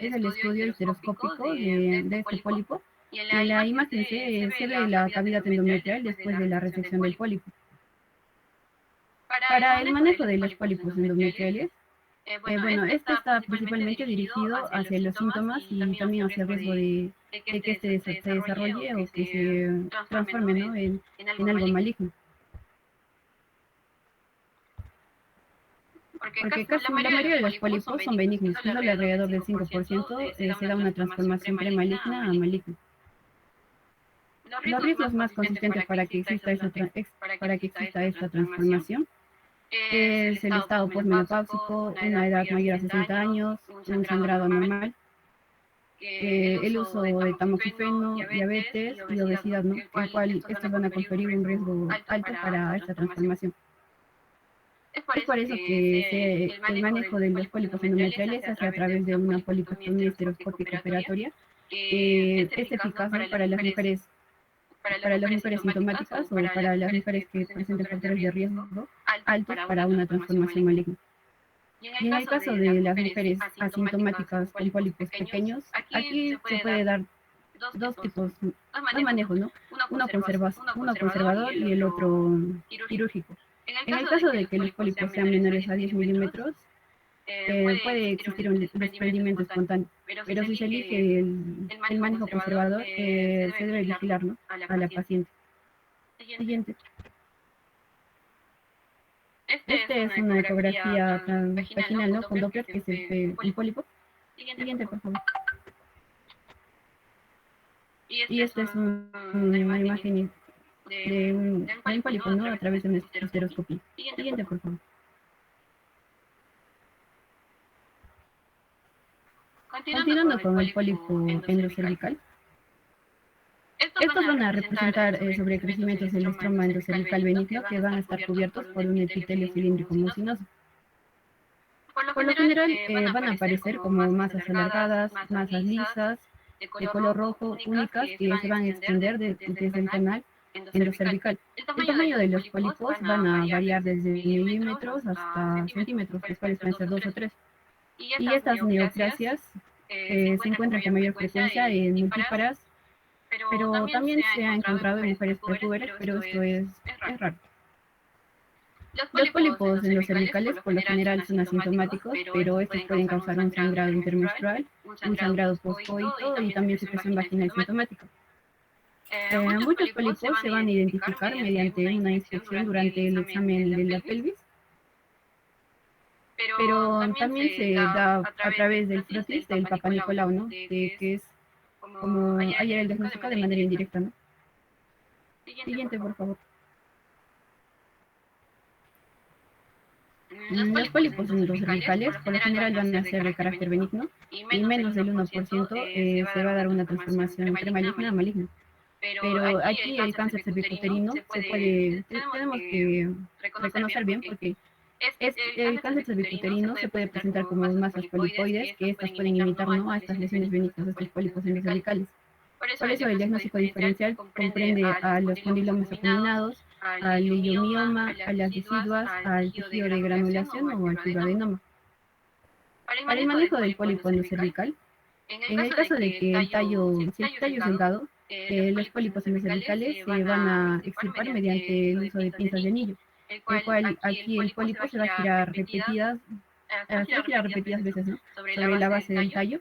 el estudio histeroscópico de este pólipo, y en la imagen C se ve la cavidad endometrial después de la resección del pólipo. Para el manejo de los pólipos endometriales, este está principalmente dirigido hacia los síntomas y también hacia el riesgo de que este se desarrolle o que se transforme, ¿no?, en algo maligno. Porque casi la mayoría de los pólipos son benignos, solo alrededor del 5% se da una transformación premaligna a maligna. Los riesgos más consistentes para que exista esta transformación es el estado posmenopáusico, una edad mayor a 60 años, un sangrado anormal, el uso de tamoxifeno, diabetes y obesidad, ¿no?, el cual estos van a conferir un riesgo alto para esta transformación. Es por eso que el manejo de los pólipos endometriales se hace a través de una polipectomía histeroscópica operatoria, que es eficaz, ¿no?, para las mujeres sintomáticas o para las mujeres que presenten factores de riesgo altos para una transformación maligna. Y en el caso de las mujeres asintomáticas con pólipos pequeños, aquí se puede dar dos tipos, dos manejos, ¿no? Uno conservador y el otro quirúrgico. En el caso de que los pólipos sean menores a 10 milímetros, puede existir un desprendimiento espontáneo, pero si se elige el manejo conservador, se debe vigilar, ¿no?, a la paciente. Siguiente. Este es una ecografía vaginal, ¿no?, con Doppler, que es el pólipo. Siguiente, por favor. Y esta es una imagen de un pólipo, ¿no?, a través de una histeroscopía. Siguiente, por favor. Continuando con el pólipo endocervical. Estos van a representar sobrecrecimientos del estroma endocervical benigno que van a estar cubiertos por un epitelio cilíndrico mucinoso. Por lo general van a aparecer como masas alargadas, masas lisas, de color rojo, únicas, que se van a extender desde el canal endocervical. El tamaño de los pólipos van a variar desde milímetros hasta centímetros, los cuales pueden ser 2 o 3. Y estas neoplasias se encuentran con mayor frecuencia en multíparas, pero también se ha encontrado en mujeres prepúberes, pero esto es raro. Los pólipos endocervicales por lo general son asintomáticos, pero estos pueden causar un sangrado intermenstrual, un sangrado postcoito y también secreción vaginal sintomática. Muchos pólipos se van a identificar mediante una inspección durante el examen de la pelvis, pero también se da a través del frotis del Papa Nicolau, ¿no?, que es como ayer el diagnóstico de manera indirecta, ¿no? Siguiente, por favor. Los pólipos endocervicales por lo general van a ser de carácter benigno y menos del 1% se va a dar una transformación premaligna a maligna. Pero aquí el cáncer cervicuterino tenemos que reconocer bien, porque el cáncer cervicuterino se puede presentar como masas polipoides, que estas pueden imitar, ¿no?, a estas lesiones benignas de estos pólipos endocervicales. Por eso el diagnóstico diferencial comprende a los condilomas acuminados, al leiomioma, a las deciduas, al tejido de granulación o al fibroadenoma. Para el manejo del pólipo endocervical, en el caso de que si el tallo es delgado, los pólipos endocervicales se van a extirpar mediante el uso de pinzas de anillo, el cual aquí el pólipo se va a girar repetidas veces, ¿no?, sobre la base del tallo.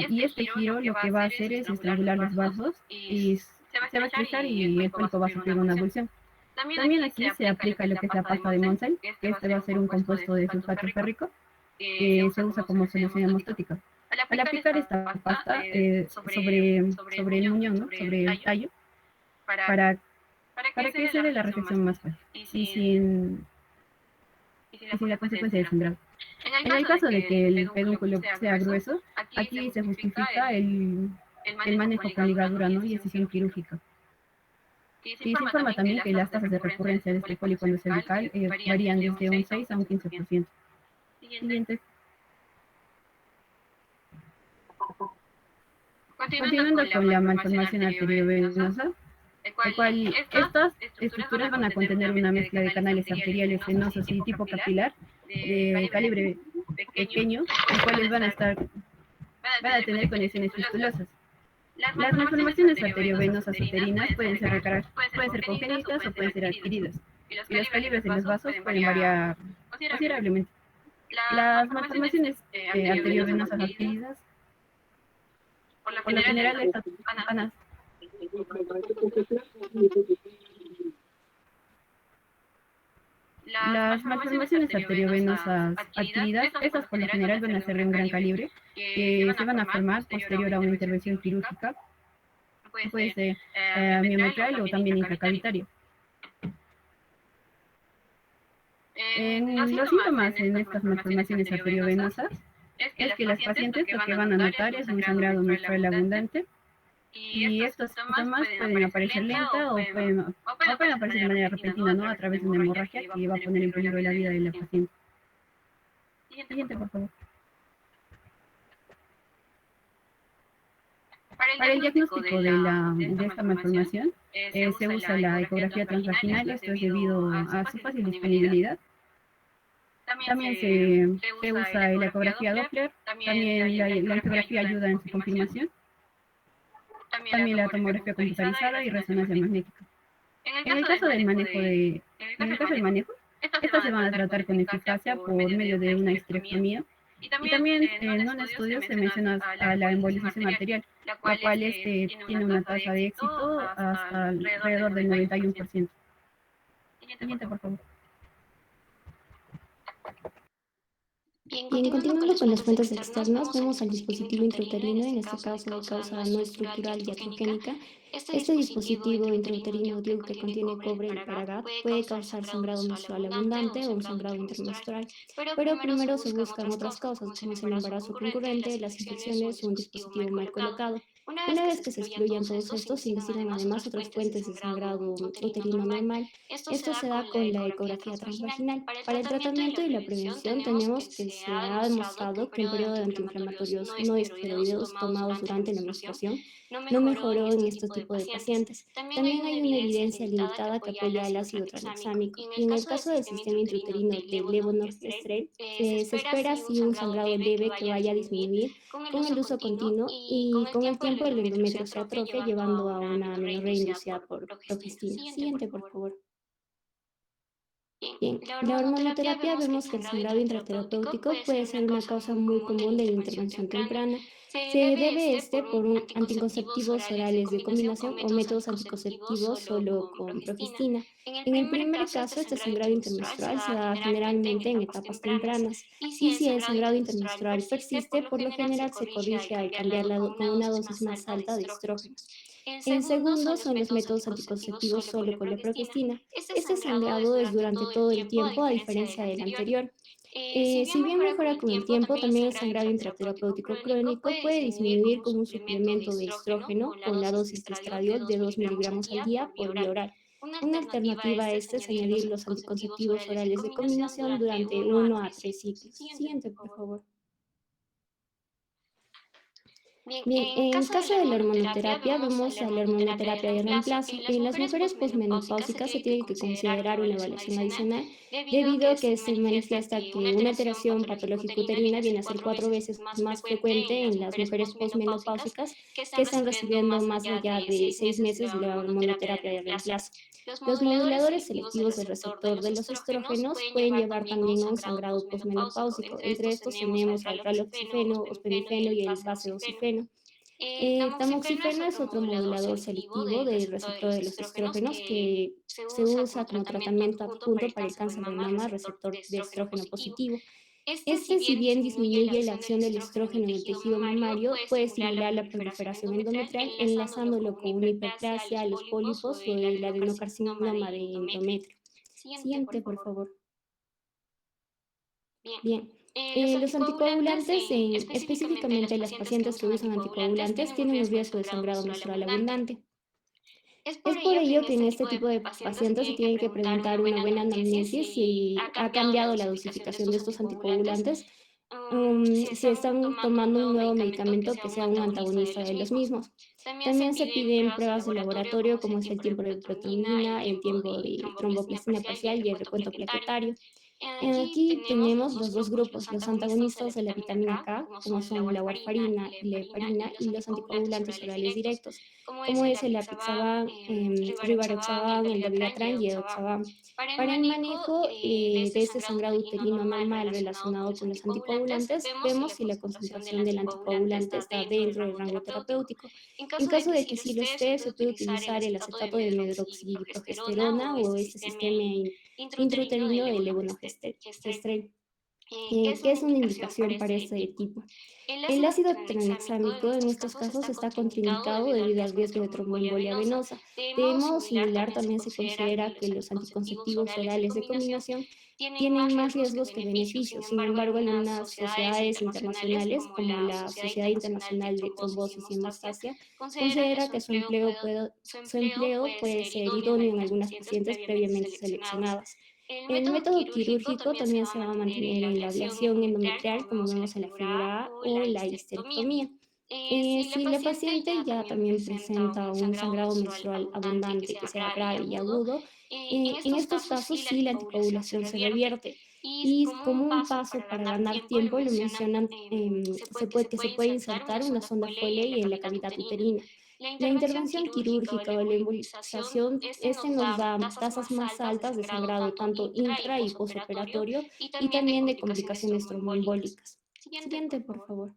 Y este giro lo que va a hacer es estrangular los vasos y se va a estrechar y el pólipo va a sufrir una abulsión. También aquí se aplica lo que es la pasta de Monsell, que este va a ser un compuesto de sulfato férrico que se usa como solución hemostática. Al aplicar esta pasta sobre el muñón, ¿no?, sobre el tallo, para que se dé la resección más fácil y sin la consecuencia del sangrado. En el caso de que el pedúnculo sea grueso, aquí se justifica el manejo con ligadura, ¿no?, y excisión quirúrgica. Y se informa también que las tasas de recurrencia de este pólipo endocervical varían desde un 6 a un 15%. Siguiente. Continuando con la malformación arteriovenosa, el cual estas estructuras van a contener una mezcla de canales arteriales venosos y tipo capilar de calibre pequeño, los cuales van a tener conexiones fistulosas. Las malformaciones arteriovenosas uterinas pueden ser congénitas o pueden ser adquiridas, y los calibres de los vasos pueden variar considerablemente. Las malformaciones arteriovenosas adquiridas, por lo general, estas van a Las malformaciones arteriovenosas adquiridas, estas por lo general van a ser de un gran calibre, que se van a formar posterior a una intervención quirúrgica, puede ser miometral o también intracavitario. Los síntomas en estas malformaciones arteriovenosas es que las pacientes lo que van a notar es un sangrado menstrual abundante, Y estos síntomas pueden aparecer lenta o pueden aparecer de manera repentina, ¿no? A través de una hemorragia que va a poner en peligro la vida de la paciente. Siguiente, por favor. Para el diagnóstico de esta malformación se usa la ecografía transvaginal. Esto es debido a su fácil disponibilidad. También se usa la ecografía Doppler. También la ecografía ayuda en su confirmación. También la tomografía computarizada y resonancia magnética. En el caso del manejo, estas se van a tratar con eficacia por medio de una histerectomía. Y también en un estudio se menciona a la embolización arterial, la cual tiene una tasa de éxito hasta alrededor del 91%. Siguiente, por favor. Bien, continuando con las fuentes externas, vemos al dispositivo intrauterino, en este caso de causa no estructural iatrogénica. Este dispositivo intrauterino, digo que contiene cobre y paragat, puede causar sangrado menstrual abundante o un sangrado intermenstrual, pero primero se buscan otras causas, como es el embarazo concurrente, las infecciones o un dispositivo mal colocado. Una vez que se excluyan todos estos, se investigan además otras fuentes de sangrado uterino normal. Esto se da con la ecografía transvaginal. Para el tratamiento y la prevención tenemos que se ha demostrado que un periodo de antiinflamatorios no esteroideos tomados durante la menstruación no mejoró en este tipo de pacientes. También hay una evidencia limitada que apoya al ácido tranexámico. Y en el caso del sistema intrauterino del levonorgestrel, se espera así un sangrado leve que vaya a disminuir con el uso continuo y con el tiempo el endometrio se atrofia llevando a una amenorrea inducida por progestina. Siguiente, por favor. Bien, la hormonoterapia vemos que el sangrado intraterapéutico puede ser una causa muy común de la intervención temprana. Se debe por anticonceptivos orales de combinación o métodos anticonceptivos solo con progestina. En el primer caso, este sangrado intermenstrual se da generalmente en etapas tempranas y si el sangrado intermenstrual persiste, por lo general se corrige al cambiarla con una dosis más alta de estrógenos. El segundo son los métodos anticonceptivos solo con la progestina. Este sangrado es durante todo el tiempo, a diferencia del anterior. Si bien mejora con el tiempo, también el sangrado intraterapéutico crónico puede disminuir con un suplemento de estrógeno con la dosis de estradiol de 2 miligramos al día por vía oral. Una alternativa a este es añadir los anticonceptivos orales de combinación durante 1 a 3 ciclos. Siguiente, por favor. Bien, en caso de la hormonoterapia, vemos a la hormonoterapia de reemplazo. En las mujeres posmenopáusicas se tiene que considerar una evaluación adicional debido a que se manifiesta que una alteración patológica uterina viene a ser 4 veces más frecuente en las mujeres posmenopáusicas que están recibiendo más allá de 6 meses de la hormonoterapia de reemplazo. Los moduladores selectivos del receptor de los estrógenos pueden llevar también a un sangrado posmenopáusico. Entre estos tenemos al raloxifeno, ospemifeno y el basedocifeno. Tamoxifeno es otro modulador selectivo del receptor de los estrógenos que se usa como tratamiento adjunto para el cáncer de mama, receptor de estrógeno positivo. Si bien disminuye la acción del estrógeno en el tejido mamario, puede estimular la proliferación endometrial, enlazándolo con una hiperplasia, los pólipos o el adenocarcinoma de endometrio. Siguiente, por favor. Bien. Los anticoagulantes, específicamente las pacientes que usan anticoagulantes, tienen un riesgo de sangrado menstrual abundante. Es por ello que en este tipo de pacientes se tiene que preguntar una buena anamnesis si ha cambiado la dosificación de estos anticoagulantes, si están tomando un nuevo medicamento que sea un antagonista de los mismos. También se piden pruebas de laboratorio como es el tiempo de protonina, el tiempo de tromboplastina parcial y el recuento plaquetario. Aquí tenemos los dos grupos, los antagonistas de la vitamina K, como son la warfarina y la heparina, y los anticoagulantes orales directos, como es el apixaban, rivaroxaban, el dabigatran y edoxaban. Para el manejo de este sangrado uterino normal relacionado con los anticoagulantes, vemos si la concentración del anticoagulante está dentro del rango terapéutico. En caso de que sí lo esté, se puede utilizar el acetato de medroxiprogesterona o este sistema intrauterino de levonorgestrel. ¿Qué es una indicación para este tipo? El ácido tranexámico en estos casos está contraindicado debido al riesgo de tromboembolia venosa. De modo similar, también se considera que los anticonceptivos orales de combinación tienen más riesgos que beneficios. Sin embargo, algunas sociedades internacionales, como la Sociedad Internacional de Trombosis y Hemostasia, considera que su empleo puede ser idóneo en algunas pacientes previamente seleccionadas. El método quirúrgico también se va a mantener en la ablación endometrial, como vemos en la figura A, o la histerectomía. Si la paciente ya también presenta un sangrado menstrual abundante, que sea grave y agudo, en estos casos sí la anticoagulación se revierte. Y como un paso para ganar tiempo, le mencionan que se puede insertar una sonda Foley en la cavidad uterina. La intervención quirúrgica o la embolización, nos da tasas más altas de sangrado tanto intra y posoperatorio y también de complicaciones tromboembólicas. Siguiente, por favor.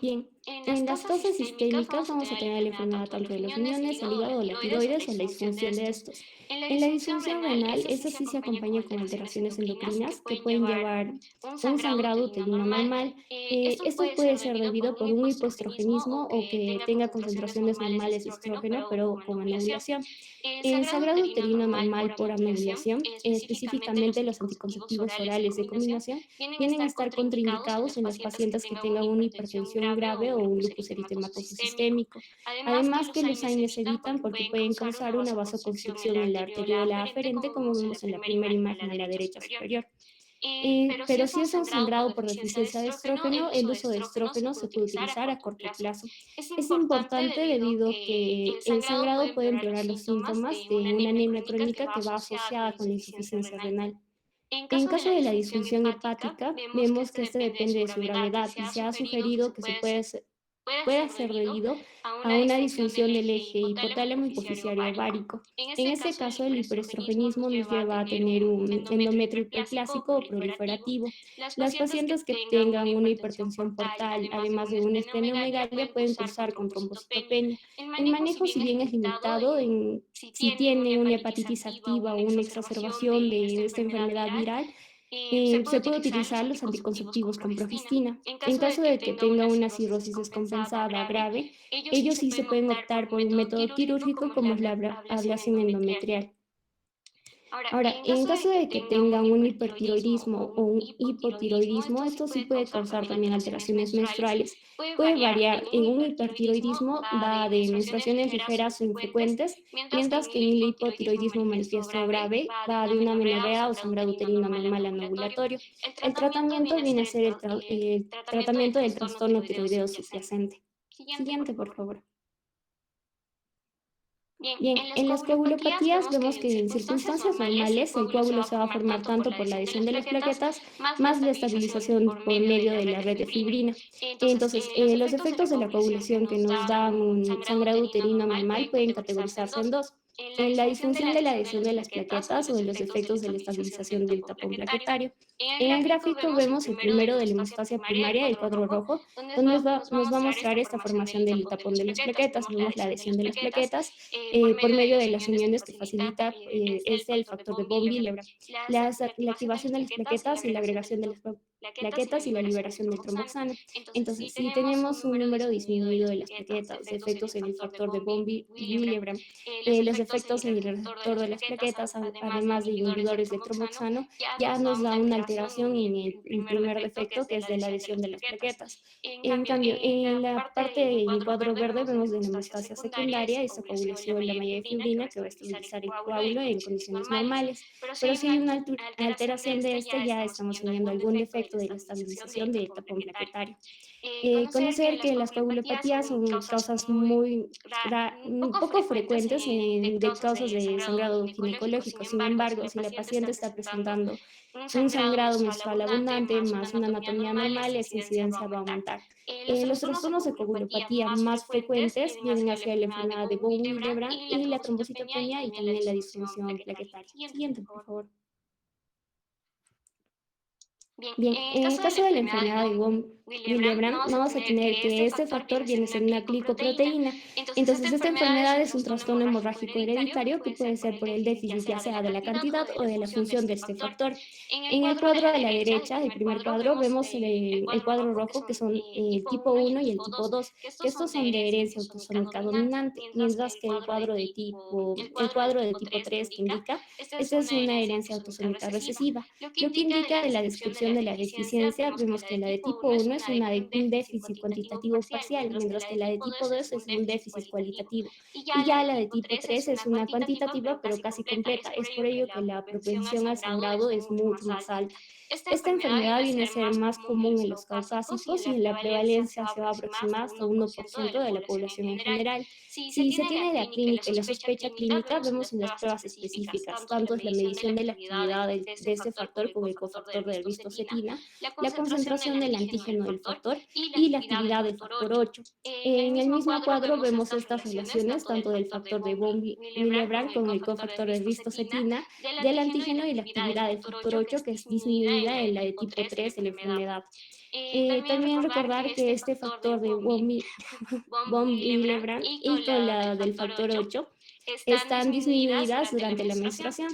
Bien, en las causas sistémicas vamos a tener la enfermedad tanto de los riñones, el hígado, la tiroides o la disfunción de estos. En la disfunción renal, esa sí se acompaña con alteraciones endocrinas que pueden llevar un sangrado uterino anormal. Esto puede ser debido por un hipoestrogenismo o que tenga concentraciones normales de estrógeno, pero con anovulación. El sangrado uterino anormal por anovulación, específicamente los anticonceptivos orales de combinación, vienen a estar contraindicados en las pacientes que tengan una hipertensión grave o un lupus eritematoso sistémico. Además que los AINES se evitan porque pueden causar una vasoconstricción en la arteriola aferente, como vemos en la primera imagen a la derecha superior. Pero si es un sangrado por deficiencia de estrógeno, el uso de estrógeno se puede utilizar a corto plazo. Es importante debido a que el sangrado puede empeorar los síntomas de una anemia crónica que va asociada con la insuficiencia renal. En caso de la disfunción hepática, vemos que este depende de su gravedad y se ha sugerido que pueda ser debido a una disfunción del eje hipotálamo hipoficiario ovárico. En ese caso, el hiperestrogenismo nos lleva a tener un endometrio hiperplásico o proliferativo. Las pacientes que tengan una hipertensión portal, además de una esplenomegalia, pueden cursar con trombocitopenia. El manejo, si bien es limitado, si tienen una hepatitis activa o una exacerbación de esta enfermedad viral, se puede utilizar los anticonceptivos con progestina. En caso de que tenga una cirrosis descompensada grave, ellos sí se pueden optar por un método quirúrgico como es la ablación endometrial. Ahora, en caso de que tengan un hipertiroidismo o un hipotiroidismo, esto sí puede causar también alteraciones menstruales. Puede variar. En un hipertiroidismo va de menstruaciones ligeras o infrecuentes, mientras que en el hipotiroidismo manifiesto grave va de una amenorrea o sangrado uterino anormal anovulatorio. El tratamiento viene a ser el tratamiento del trastorno tiroideo subyacente. Siguiente, por favor. Bien, en las coagulopatías vemos que en circunstancias normales el coágulo se va a formar tanto por la adhesión de las plaquetas más la estabilización por medio de la red de fibrina. Entonces, los efectos de la coagulación que nos dan un sangrado uterino anormal pueden categorizarse en dos: en la disfunción de la adhesión de las plaquetas o en los efectos de la estabilización del tapón plaquetario. En el gráfico vemos el primero de la hemostasia primaria, el cuadro rojo, donde nos va a mostrar esta formación del tapón de las plaquetas. Vemos la adhesión de las plaquetas por medio de las uniones que facilita es el factor de von Willebrand, la activación de las plaquetas y la agregación de las plaquetas y la liberación del tromboxano. Entonces, si tenemos un número disminuido de las plaquetas, efectos en el factor de von Willebrand, los efectos en el receptor de las plaquetas, además de inhibidores del tromboxano, ya nos da una alteración en el primer defecto, que es de la adhesión de las plaquetas. En cambio, en la parte en cuadro verde vemos de la hemostasia secundaria esta coagulación de la malla de fibrina que va a estabilizar el coágulo en condiciones normales. Pero si hay una alteración de este, ya estamos teniendo algún defecto de la estabilización del tapón plaquetario. Conocer que las coagulopatías son causas poco frecuentes de causas de sangrado ginecológico. Sin embargo, si la paciente está presentando un sangrado menstrual abundante más una anatomía normal, esa incidencia va a aumentar. Los trastornos de coagulopatía más frecuentes vienen hacia la enfermedad de von Willebrand y la trombocitopenia y también la disfunción plaquetaria. Siguiente, por favor. Bien, en el caso de la enfermedad de von Willebrand, vamos a tener que este factor viene a ser una glicoproteína. Entonces, esta enfermedad es un trastorno hemorrágico hereditario que puede ser por el déficit ya sea de la cantidad o de la función de este factor. En el cuadro a la derecha, el primer cuadro, vemos el cuadro rojo, que son el tipo 1 y el tipo 2, que estos son de herencia autosómica dominante, mientras que el cuadro de tipo 3 que indica, esta es una herencia autosómica recesiva. Lo que indica de la descripción de la deficiencia, vemos que la de tipo 1 es un déficit cuantitativo parcial, mientras que la de tipo 2 es un déficit cualitativo. Y ya la de tipo 3 es una cuantitativa, pero casi completa. Es por ello que la propensión al sangrado es mucho más alta. Esta enfermedad viene a ser más común en los caucásicos y en la prevalencia se va a aproximar hasta 1% de la población en general. Si se tiene idea clínica y la sospecha clínica, vemos en las pruebas específicas, tanto es la medición de la actividad de este factor con el cofactor de ristocetina, la concentración del antígeno del factor y la actividad del factor 8. En el mismo cuadro vemos estas relaciones tanto del factor de von Willebrand con el cofactor de ristocetina, del antígeno y la actividad del factor 8 que es disminuida en la de tipo 3 de la enfermedad. También recordar que este factor de von Willebrand y con la del factor 8 están disminuidas durante la menstruación,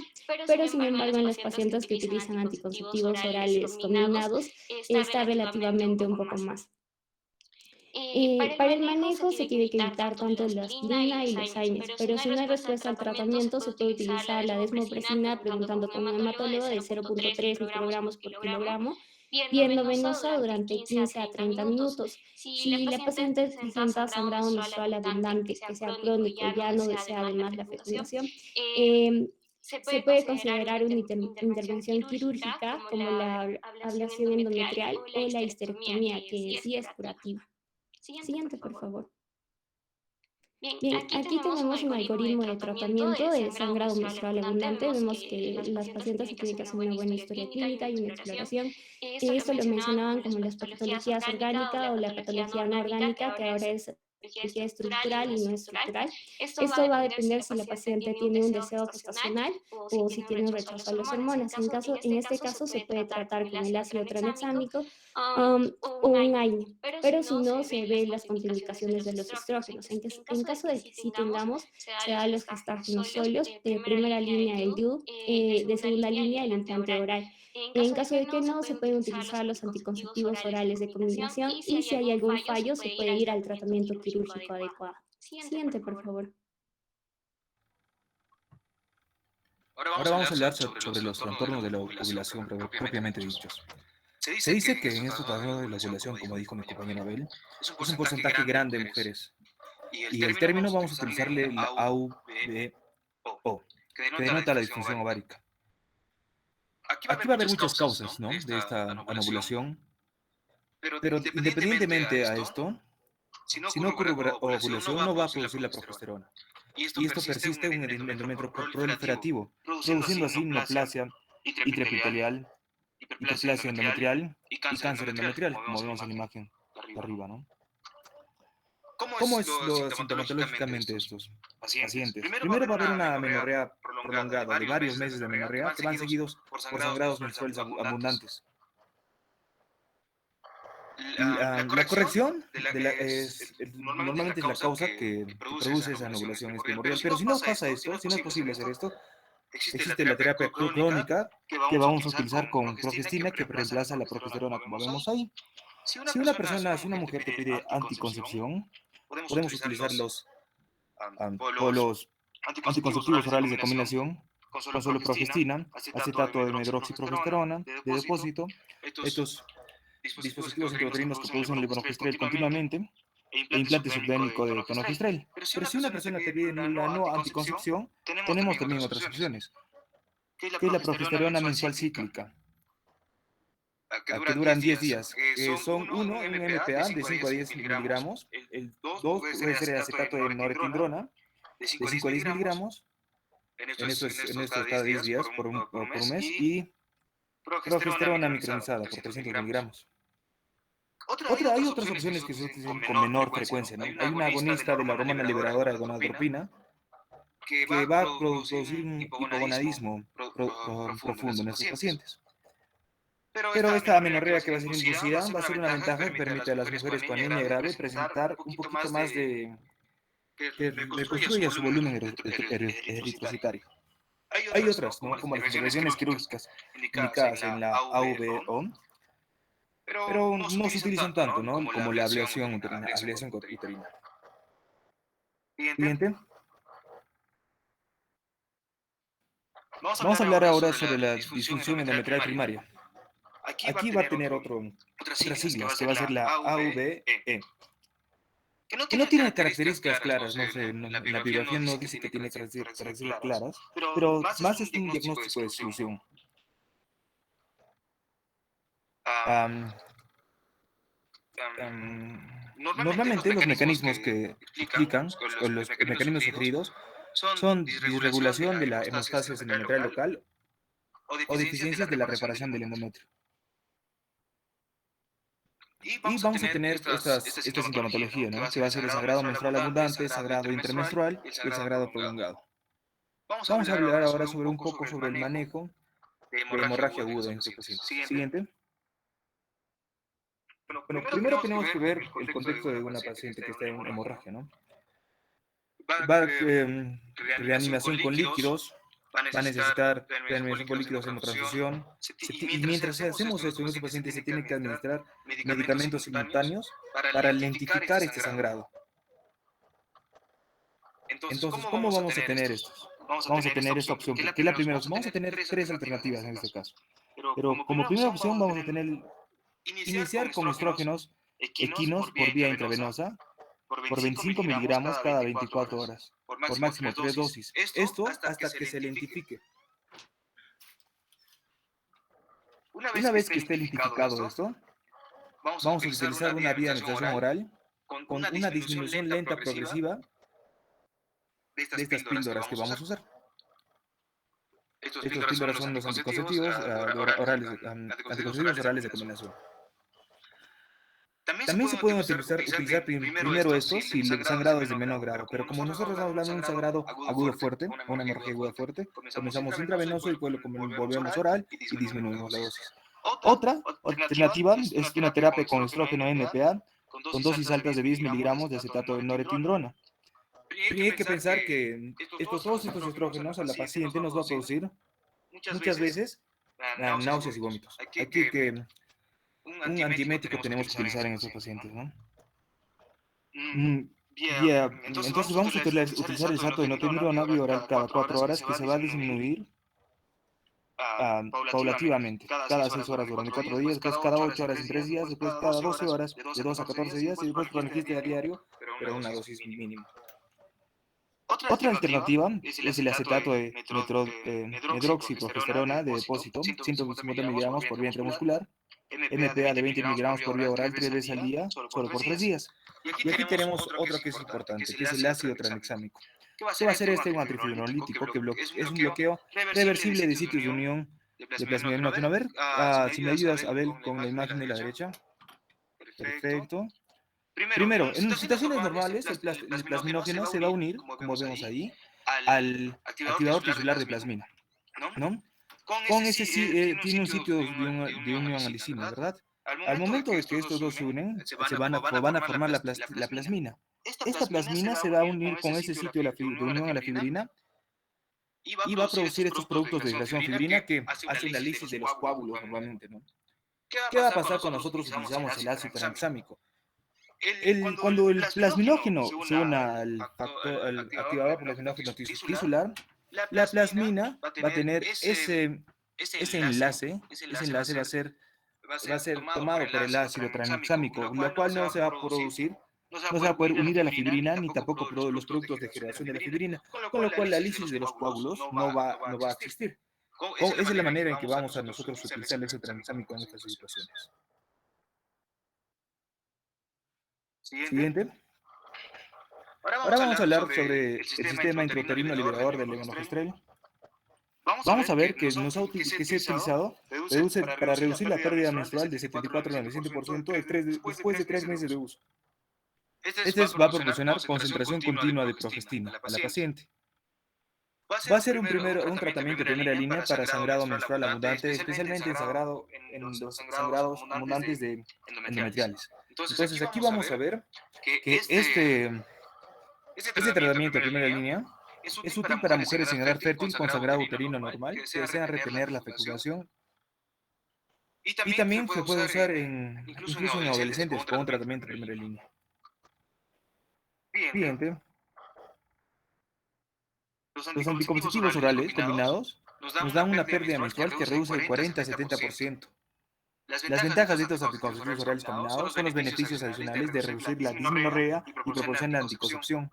pero sin embargo en las pacientes que utilizan anticonceptivos orales combinados está relativamente un poco más. Para el manejo se tiene que evitar tanto la aspirina y los AINES, pero si no hay respuesta al tratamiento se puede utilizar la desmopresina preguntando con un hematólogo de 0,3 microgramos por kilogramo, viendo venosa durante 15 a 30 minutos. Si la paciente presenta sangrado menstrual abundante, que sea crónico y ya no desea además la fecundación, se puede considerar una intervención quirúrgica como la ablación endometrial o la histerectomía, que sí es curativa. Siguiente, por favor. Bien, aquí tenemos un algoritmo de tratamiento del sangrado menstrual abundante. Vemos que las pacientes se tienen que hacer una buena historia clínica y una exploración. Esto lo mencionaban como las patologías orgánicas o la patología no orgánica, que ahora es patología estructural y no estructural. Esto va a depender si la paciente tiene un deseo gestacional o si tiene un rechazo a las hormonas. En este caso se puede tratar con el ácido tranexámico o un AINE, pero si no, se ven las contraindicaciones de los estrógenos. En caso de que sí tengamos, se da los gestágenos sóleos, de primera línea el DIU, de segunda línea el implante oral. En caso de que no, se pueden utilizar los anticonceptivos orales de combinación y si hay algún fallo, se puede ir al tratamiento quirúrgico adecuado. Siguiente, por favor. Ahora vamos a hablar sobre los trastornos de la ovulación propiamente dichos. Se dice que en estos trastornos de la ovulación, como dijo mi compañera Abel, es un porcentaje grande de mujeres. Y el término vamos a utilizarle la AUBO, que denota la disfunción ovárica. Aquí va a haber muchas causas, ¿no?, de esta anovulación, pero independientemente a esto, si no ocurre ovulación, no va a producir la progesterona. Y esto persiste en el endometrio proliferativo, produciendo así neoplasia intraepitelial, hiperplasia endometrial y cáncer endometrial, como vemos en la imagen de arriba, ¿no? ¿Cómo es sintomatológicamente estos pacientes? Primero va a haber una menorrea prolongada de varios meses de menorrea que van seguidos por sangrados menstruales abundantes. La corrección normalmente es la causa que produce esa anovulación, es primordial, pero si no pasa esto, si no es posible hacer esto, existe la terapia crónica que vamos a utilizar con progestina que reemplaza la progesterona, como vemos ahí. Si una mujer te pide anticoncepción, podemos utilizar los anticonceptivos orales de combinación con solo progestina, acetato de hidroxiprogesterona de depósito, estos dispositivos intrauterinos que producen levonorgestrel continuamente, e implante subdénico de tonorgestrel. Pero si una persona te pide la no anticoncepción, tenemos también otras opciones, que es la progesterona mensual cíclica, que duran 10 días. Son un MPA de 5 a 10 miligramos, el 2 puede ser el acetato de norepinefrina de 5 a 10 miligramos, en esto cada 10 días por un mes, y progesterona micronizada por 300 miligramos. Hay otras opciones que se utilizan con menor frecuencia, ¿no? Hay una agonista de la hormona liberadora de gonadotropina que va a producir un hipogonadismo profundo en estos pacientes. Pero esta amenorrea que va a ser inducida va a ser una ventaja que permite a las mujeres con anemia grave presentar un poquito más de que reconstruya su volumen eritrocitario. Hay otras, ¿no? Como las intervenciones quirúrgicas indicadas en la AVO, pero no se utilizan tanto, ¿no? Como la ablación uterina. Siguiente. Vamos a hablar ahora sobre la disfunción endometrial primaria. Aquí va a tener otras siglas, que va a ser la AVE, que no tiene características claras, no sé, la bibliografía no dice que tiene características claras, pero más es un diagnóstico de exclusión. Normalmente los mecanismos que explican, o los mecanismos sugeridos, son disregulación de la hemostasis endometrial local o deficiencias de la reparación del endometrio. Y vamos a tener esta sintomatología, ¿no? Que va a ser el sangrado menstrual abundante, sangrado intermenstrual y el sangrado prolongado. Vamos a hablar ahora sobre un poco sobre el manejo de hemorragia aguda en este paciente. Siguiente. Bueno, primero tenemos que ver el contexto de una paciente que está en hemorragia, ¿no? Va a reanimación con líquidos, va a necesitar reanimación con líquidos, hemotransfusión. Y mientras hacemos esto en este paciente se tiene que administrar medicamentos simultáneos para lentificar este sangrado. Entonces, ¿cómo vamos a tener estos? Vamos a tener esta opción, que es la primera opción. Vamos a tener tres alternativas en este caso. Pero como primera opción vamos a tener iniciar con estrógenos equinos por vía intravenosa por 25 miligramos cada 24 horas, por máximo 3 dosis. Esto hasta que se lentifique. Una vez que esté lentificado esto, vamos a utilizar una vía de administración oral con una disminución lenta progresiva de estas píldoras que vamos a usar. Estas píldoras son los anticonceptivos orales de combinación. También se pueden utilizar primero estos si el sangrado es de menor grado, pero como nosotros estamos hablando de un sangrado agudo fuerte, una hemorragia aguda fuerte, comenzamos intravenoso y luego lo volvemos oral y disminuimos la dosis. Otra alternativa es una terapia con estrógeno NPA con dosis altas de 10 miligramos de acetato de noretindrona. Y hay que pensar que todos estos estrógenos a la paciente nos va a producir muchas veces náuseas y vómitos. Un antiemético tenemos que utilizar en estos pacientes, ¿no? Entonces vamos a utilizar el acetato de noretindrona vía oral cada 4 horas que se va a disminuir paulativamente, cada 6 horas durante 4 días, después cada 8 horas en 3 días, después cada 12 horas de 2 a 14 días y después cronifiste a diario, pero una dosis mínima. Otra alternativa es el acetato de medroxiprogesterona de depósito, 150 miligramos por vía intramuscular, MPA de 20 miligramos por vía oral 3 veces al día, solo por 3 días. Y aquí tenemos otro que es importante, que es el ácido tranexámico. ¿Qué va a hacer este? Un antifibrolítico que es un bloqueo reversible de sitios de unión de plasminógeno. A ver, si me ayudas, Abel, con la imagen de la derecha. Perfecto. Primero, en situaciones normales, el plasminógeno se va a unir, como vemos ahí, al activador tisular de plasmina, ¿no? Con ese tiene un sitio de unión a lisina, ¿verdad? Al momento de que estos dos se unen, van a formar la plasmina. Esta plasmina se va a unir con ese sitio de unión a la fibrina y va a producir estos productos de degradación fibrina que hacen la lisis de los coágulos normalmente, ¿no? ¿Qué va a pasar cuando nosotros utilizamos el ácido tranexámico? Cuando el plasminógeno se une al activador plasminógeno tisular, la plasmina va a tener ese enlace va a ser tomado por el ácido tranexámico, lo cual no se va a producir, no se va a poder unir a la fibrina, ni tampoco los productos de generación de la fibrina, con lo cual la lisis de los coágulos no va a existir. Esa es la manera en que vamos a nosotros utilizar el ácido tranexámico en estas situaciones. Siguiente. Ahora vamos a hablar sobre el sistema intrauterino liberador del levonorgestrel. Vamos a ver que se ha utilizado para reducir la pérdida menstrual de 74 al 97% después de 3 meses de uso. Este va a proporcionar concentración continua de progestina a la paciente. Va a ser un tratamiento de primera línea para sangrado menstrual abundante, especialmente en los sangrados abundantes de endometriales. Entonces, aquí vamos a ver que este tratamiento de primera línea es útil para mujeres sin edad fértil con sangrado uterino normal que desean retener la fecundación y también se puede usar incluso en adolescentes con un tratamiento de primera línea. Siguiente. Los anticonceptivos orales combinados nos dan una pérdida menstrual que reduce el 40 a 70%. Las ventajas de estos anticonceptivos orales combinados son los beneficios adicionales de reducir la dismenorrea y proporcionar anticoncepción.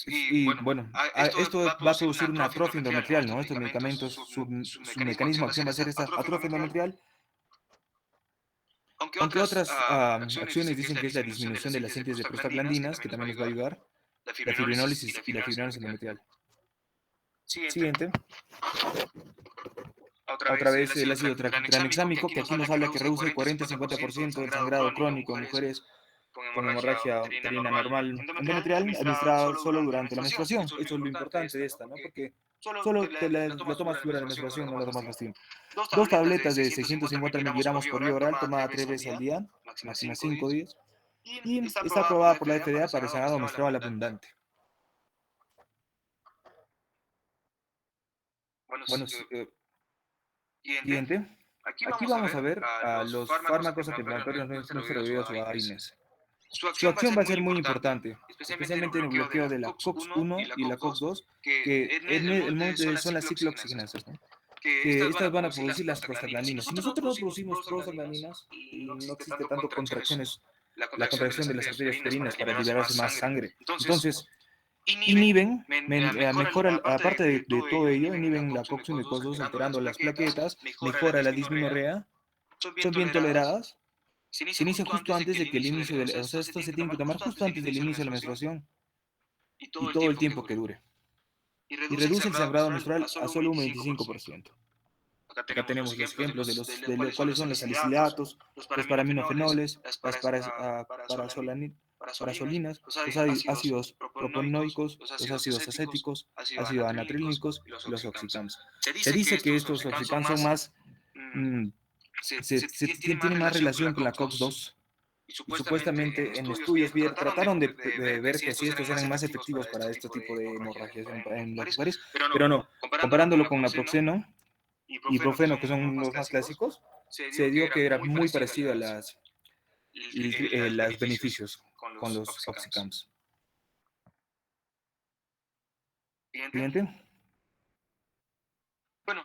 Y bueno, esto va a producir una atrofia endometrial, ¿no? Estos medicamentos, su mecanismo de acción va a ser esta atrofia endometrial, aunque otras acciones dicen que es la disminución de las síntesis de prostaglandinas, que también nos va a ayudar, la fibrinólisis y la fibrosis endometrial. Siguiente. Otra vez el ácido tranexámico, que aquí nos habla que reduce el 40-50% del sangrado crónico en mujeres con hemorragia uterina normal endometrial administrada solo durante la menstruación. Eso es lo importante de esta, ¿no? Porque solo te la tomas fuera de la menstruación, no la tomas más tiempo. 2 tabletas de 650 miligramos por vía oral, tomada 3 veces al día, máximo 5 días. Y está aprobada por la FDA para el sangrado menstrual abundante. Bueno, siguiente. Aquí vamos a ver a los fármacos antiinflamatorios no esteroideos o AINES. Su acción va a ser muy importante, especialmente en el bloqueo de la COX-1 y la COX-2, que en el momento son las ciclooxigenasas, ¿no? Que estas van a producir las prostaglandinas. Si nosotros no producimos prostaglandinas, no existe tanto la contracción de las arterias uterinas para liberarse más sangre. Entonces, mejora, aparte de todo ello, inhiben la COX-1 y COX-2 alterando las plaquetas, mejora la dismenorrea, son bien toleradas. Se inicia justo antes de que el inicio o sea, esto se tiene que tomar justo antes del inicio de la menstruación y todo el tiempo que dure. Y reduce el sangrado menstrual a solo un 25%. Acá tenemos los ejemplos de los cuáles son los salicilatos, los paraminofenoles, las parasolinas, los ácidos propanoicos, los ácidos acéticos, ácidos anatrílicos y los oxicams. Se dice que estos oxicams son más tiene más relación con la COX-2 y supuestamente en estudios trataron de ver que si estos eran más efectivos para este tipo de hemorragias en las mujeres, pero no, comparándolo con naproxeno y ibuprofeno, que son los más clásicos, se dio que era muy parecido a los beneficios con los oxicams. Siguiente.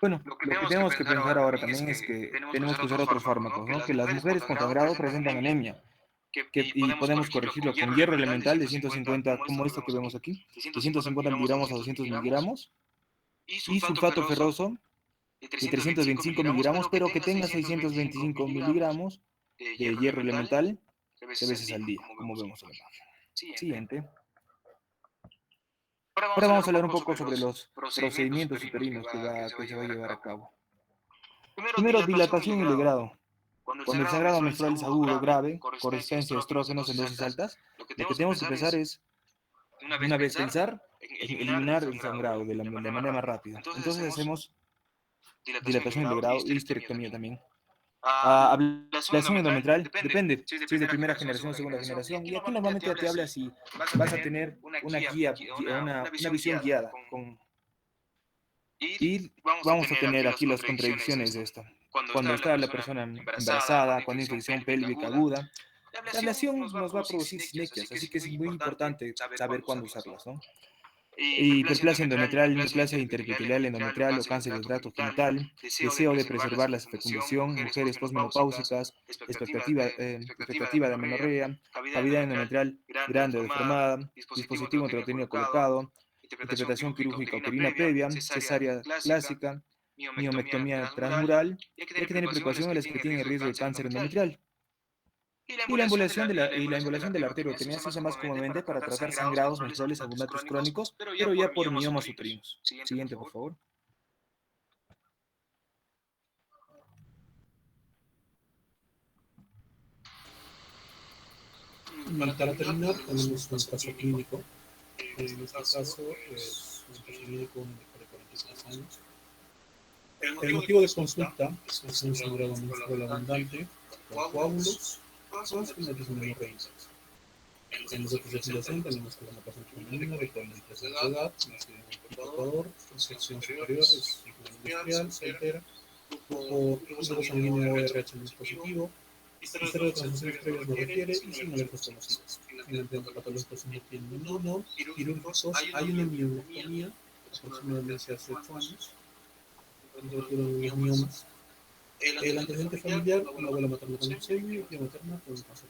Bueno, lo que tenemos que pensar ahora también es que tenemos que usar otros fármacos, ¿no? Que las mujeres con sangrado presentan anemia, y podemos corregirlo con hierro elemental de 150, como esto que vemos aquí, de 150 miligramos a 200 miligramos, y sulfato ferroso de 325 miligramos, pero que tenga 625 miligramos de hierro elemental 3 veces al día, como vemos en la imagen. Siguiente. Ahora vamos a hablar un poco sobre los procedimientos uterinos que se va a llevar a cabo. Primero, dilatación y legrado. Cuando el sangrado menstrual es agudo, grave, con resistencia a estrógenos en dosis altas, lo que tenemos que empezar es, una vez pensar, en eliminar el sangrado de manera más rápida. Entonces hacemos dilatación y legrado y histerectomía también. Ablación endometrial, depende si es de primera generación o segunda generación. Y aquí normalmente te habla si vas a tener una visión guiada. Y vamos a tener aquí las contradicciones de esto. Cuando está la persona embarazada, cuando hay infección pélvica aguda, la ablación nos va a producir sinequias, así que es muy importante saber cuándo usarlas, ¿no? Hiperplasia endometrial, hiperplasia interepitelial endometrial o cáncer del tracto genital, deseo de preservar la fecundación, mujeres posmenopáusicas, expectativa de amenorrea, cavidad endometrial grande o deformada, dispositivo intrauterino colocado, interpretación quirúrgica uterina previa, cesárea clásica, miomectomía transmural, y hay que tener precaución en las que tienen riesgo de cáncer endometrial. Y la embolización de la arteria uterina se usa más comúnmente para tratar sangrados menstruales abundantes crónicos, pero ya por miomas uterinos. Siguiente, por favor. Y para terminar, tenemos un caso clínico En este caso es un paciente con de 43 años. El motivo de consulta es un sangrado menstrual abundante con coágulos más una disminución. En los otros de afiliación tenemos que una paciente femenina de 43 años de edad, nacida en Ecuador, sección superior, es industrial, soltera, grupo sanguíneo RH no es positivo, historia de transfusiones previas no refiere y sin alertas conocidas. En el tema patológico no tiene ninguno, quirúrgicos, hay una miotomía, aproximadamente hace 8 años, de los miomas. El antecedente familiar, una abuela materna con leucemia y tía materna con cáncer.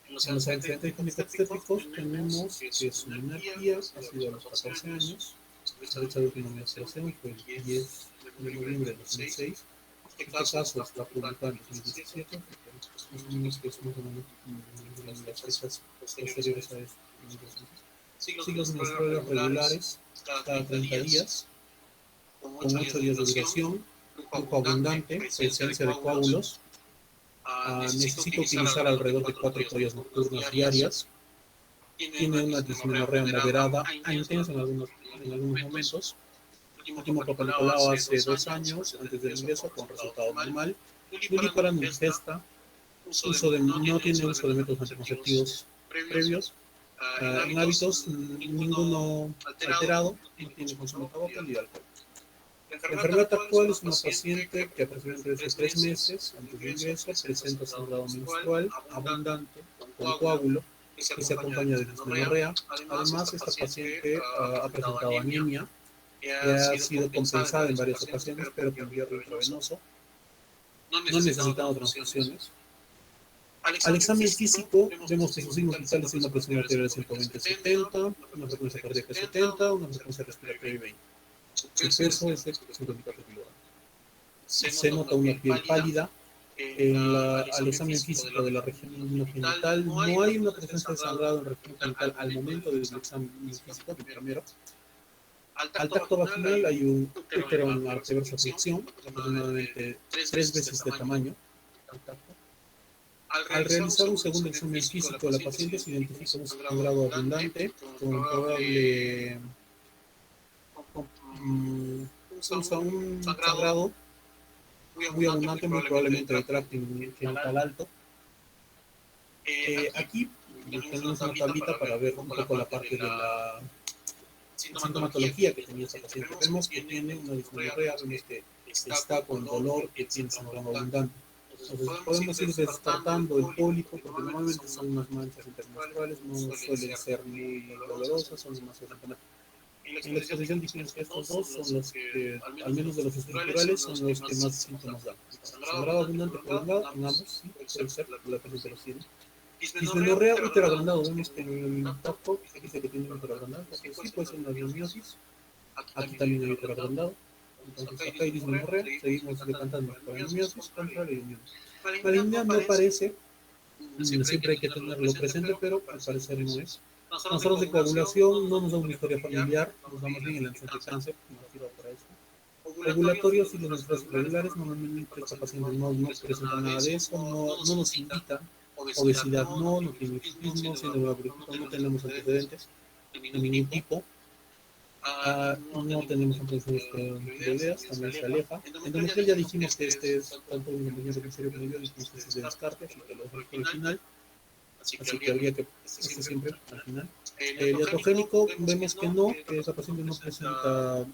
En los antecedentes obstétricos tenemos que su menarquía ha sido a los 14 años, la fecha de última menstruación fue el 10 de noviembre de 2006. Este caso está publicado en 2017, más o menos que es más o menos las fechas posteriores a esto. Ciclos menstruales regulares cada 30 días, con 8 días de duración, flujo abundante, presencia de coágulos. Necesito utilizar alrededor de 4 toallas nocturnas diarias. Tiene una dismenorrea moderada a intensa en algunos momentos. Último papel Nicolau hace 2 años, antes del ingreso, con resultado normal. Nulliparan ingesta, no tiene uso de métodos anticonceptivos previos. En hábitos, ninguno alterado, no tiene consumo de tabaco ni de alcohol. La enfermedad actual es una paciente que aproximadamente desde 3 meses antes del ingreso presenta sangrado menstrual abundante con coágulo que se acompaña de dismenorrea. Además, esta paciente ha presentado anemia que ha sido compensada en varias ocasiones, pero con hierro intravenoso, no necesitando transfusiones. Al examen físico vemos que sus signos vitales son una presión arterial de 120/70, una frecuencia cardíaca de 70, una frecuencia respiratoria de 20. Su peso es de 54 kilogramos. Se nota una piel pálida. Al examen físico de la región genital no hay una presencia de sangrado en la región genital al momento del examen físico, del primero. Al tacto vaginal hay un útero en la reversa flexión, aproximadamente 3 veces de tamaño. Al realizar un segundo examen físico de la paciente se identifica un sangrado abundante con probable un sangrado muy abundante, muy probablemente de tracto genital alto. Aquí tenemos una tablita para ver un poco la parte de la sintomatología que tenía esa paciente. Vemos que tiene una dismenorrea, vemos que está con dolor, que tiene sangrado abundante. Entonces podemos ir descartando el pólipo porque normalmente son unas manchas intermenstruales, no suelen ser muy dolorosas, son demasiado sintomáticas. En la exposición dijimos que estos dos son los que, al menos de los estructurales, son los que más síntomas dan. Sangrado abundante prolongado, en ambos, sí, puede ser, la paciente los tiene. Dismenorrea útero agrandado, vemos que en el tacto dice que tiene útero agrandado, porque sí puede ser una adenomiosis. Aquí también hay útero agrandado. Entonces acá hay dismenorrea, seguimos decantando por adenomiosis contra la adenomiosis. Malignidad no parece, siempre hay que tenerlo presente, pero al parecer no es. Nosotros de coagulación no nos da una historia familiar, nos da más bien el antecedente de cáncer, nos sirve para eso. Regulatorios y los menstruaciones regulares, normalmente esta paciente no presenta nada de eso, no nos indica obesidad, no tiene hipotismo, síndrome de no tenemos antecedentes de ningún tipo. No tenemos antecedentes de ideas, también se aleja. Endometrial ya dijimos que este es tanto un compañero de serio como yo, dijimos que este es de descarte, así que lo dejo al final. Así que habría que siempre al final. El iatrogénico vemos que no, que esa paciente no presenta,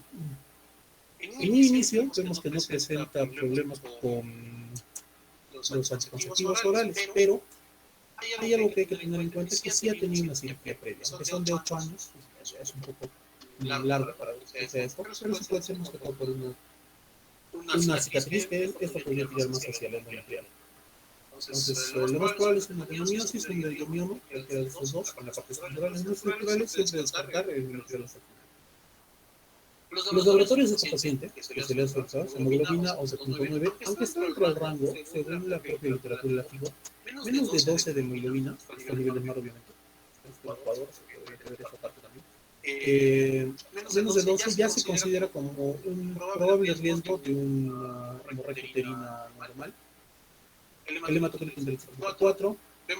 en un inicio vemos que no presenta problemas con los anticonceptivos orales, pero hay algo que hay que tener en cuenta, que sí ha tenido una cirugía previa, aunque son de 8 años, es un poco largo para que sea esto, pero sí puede ser más que todo por una cicatriz que esto podría tirar más hacia el endometrial. Entonces, lo más probable es una adenomiosis, un endomioma, cualquiera de esos dos, con la parte estructural. En los estructurales siempre descartar el endometrial estructural. Los laboratorios de esta paciente, que se le ha asociado, hemoglobina 11.9, aunque está dentro del rango, según la propia literatura de la FIGO, menos de 12 de hemoglobina, estos niveles más obviamente, en Ecuador se podría ver esa parte también. Menos de 12 ya se considera como un probable riesgo de una hemorragia uterina normal. El hematocrit index 4,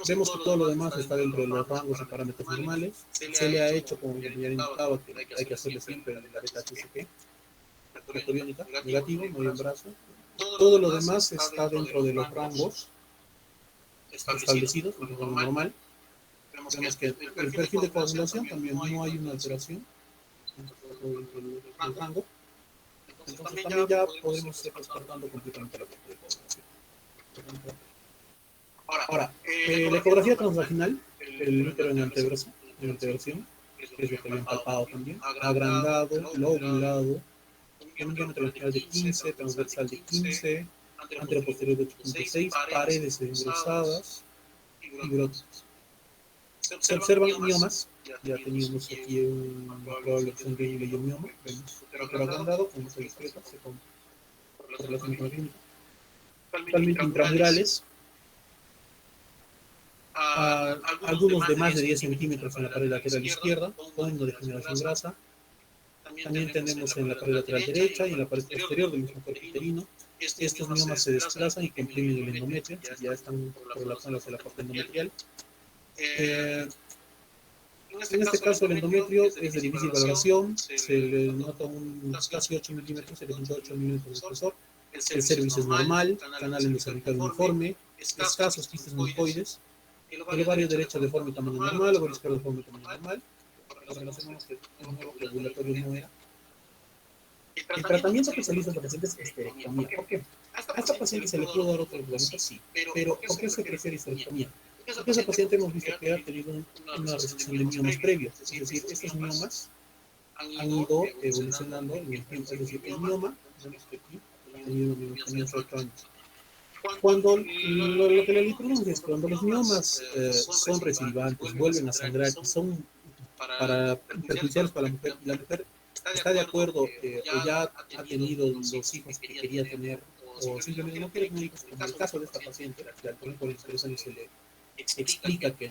Vemos que todo lo demás está dentro de los rangos y parámetros normales. Se le ha hecho, como ya indicaba, que hay que hacerle siempre la beta HCP, retoriónica, negativo, medio en brazo. Todo lo demás está dentro de los rangos establecidos, en el rango normal. Vemos que el perfil de coagulación también no hay una alteración dentro del rango. Entonces también ya podemos ir descartando completamente la parte de coagulación. Ahora, la ecografía transvaginal, el útero en anteversión, que es lo que habían palpado también, agrandado, lobulado, con un diámetro lateral de 15, transversal de 15, anteroposterior de 8.6, paredes engrosadas y brotes. Se observan miomas, ya teníamos aquí una probable opción de leiomioma, vemos otro agrandado, con mucha discreta, se correlaciona con la clínica. Totalmente intramurales, algunos de más de 10 centímetros en la pared lateral izquierda, con una degeneración grasa. También tenemos en la pared lateral derecha y en la pared posterior del mismo cuerpo uterino. Estos miomas se desplazan y comprimen el endometrio, ya están correlacionados a la parte endometrial. En este caso el endometrio es de difícil valoración, se le nota casi 8 milímetros, 7.8 milímetros de espesor. El cervix es normal, canal endocervical uniforme, escasos quistes mucoides. El ovario derecho de forma y tamaño normal, el ovario izquierdo de forma y tamaño normal. Relacionamos que el ovulatorio no era. El tratamiento que se le hizo a esta paciente es histerectomía. ¿Por qué? A esta paciente se le pudo dar otro tratamiento, sí. Pero ¿por qué se prefiere histerectomía? Porque esa paciente hemos visto que ha tenido una resección de miomas previos. Es decir, estos miomas han ido evolucionando en el tiempo. Es decir, el mioma, vemos que aquí, ha tenido unos 8 años. Cuando lo que la literatura es cuando los miomas son recidivantes, vuelven a sangrar y son perjudiciales para la mujer, y la mujer está de acuerdo o ya ha tenido los hijos que quería tener, o simplemente no quiere tener hijos, como el caso de esta paciente, que al poner por los años se le explica que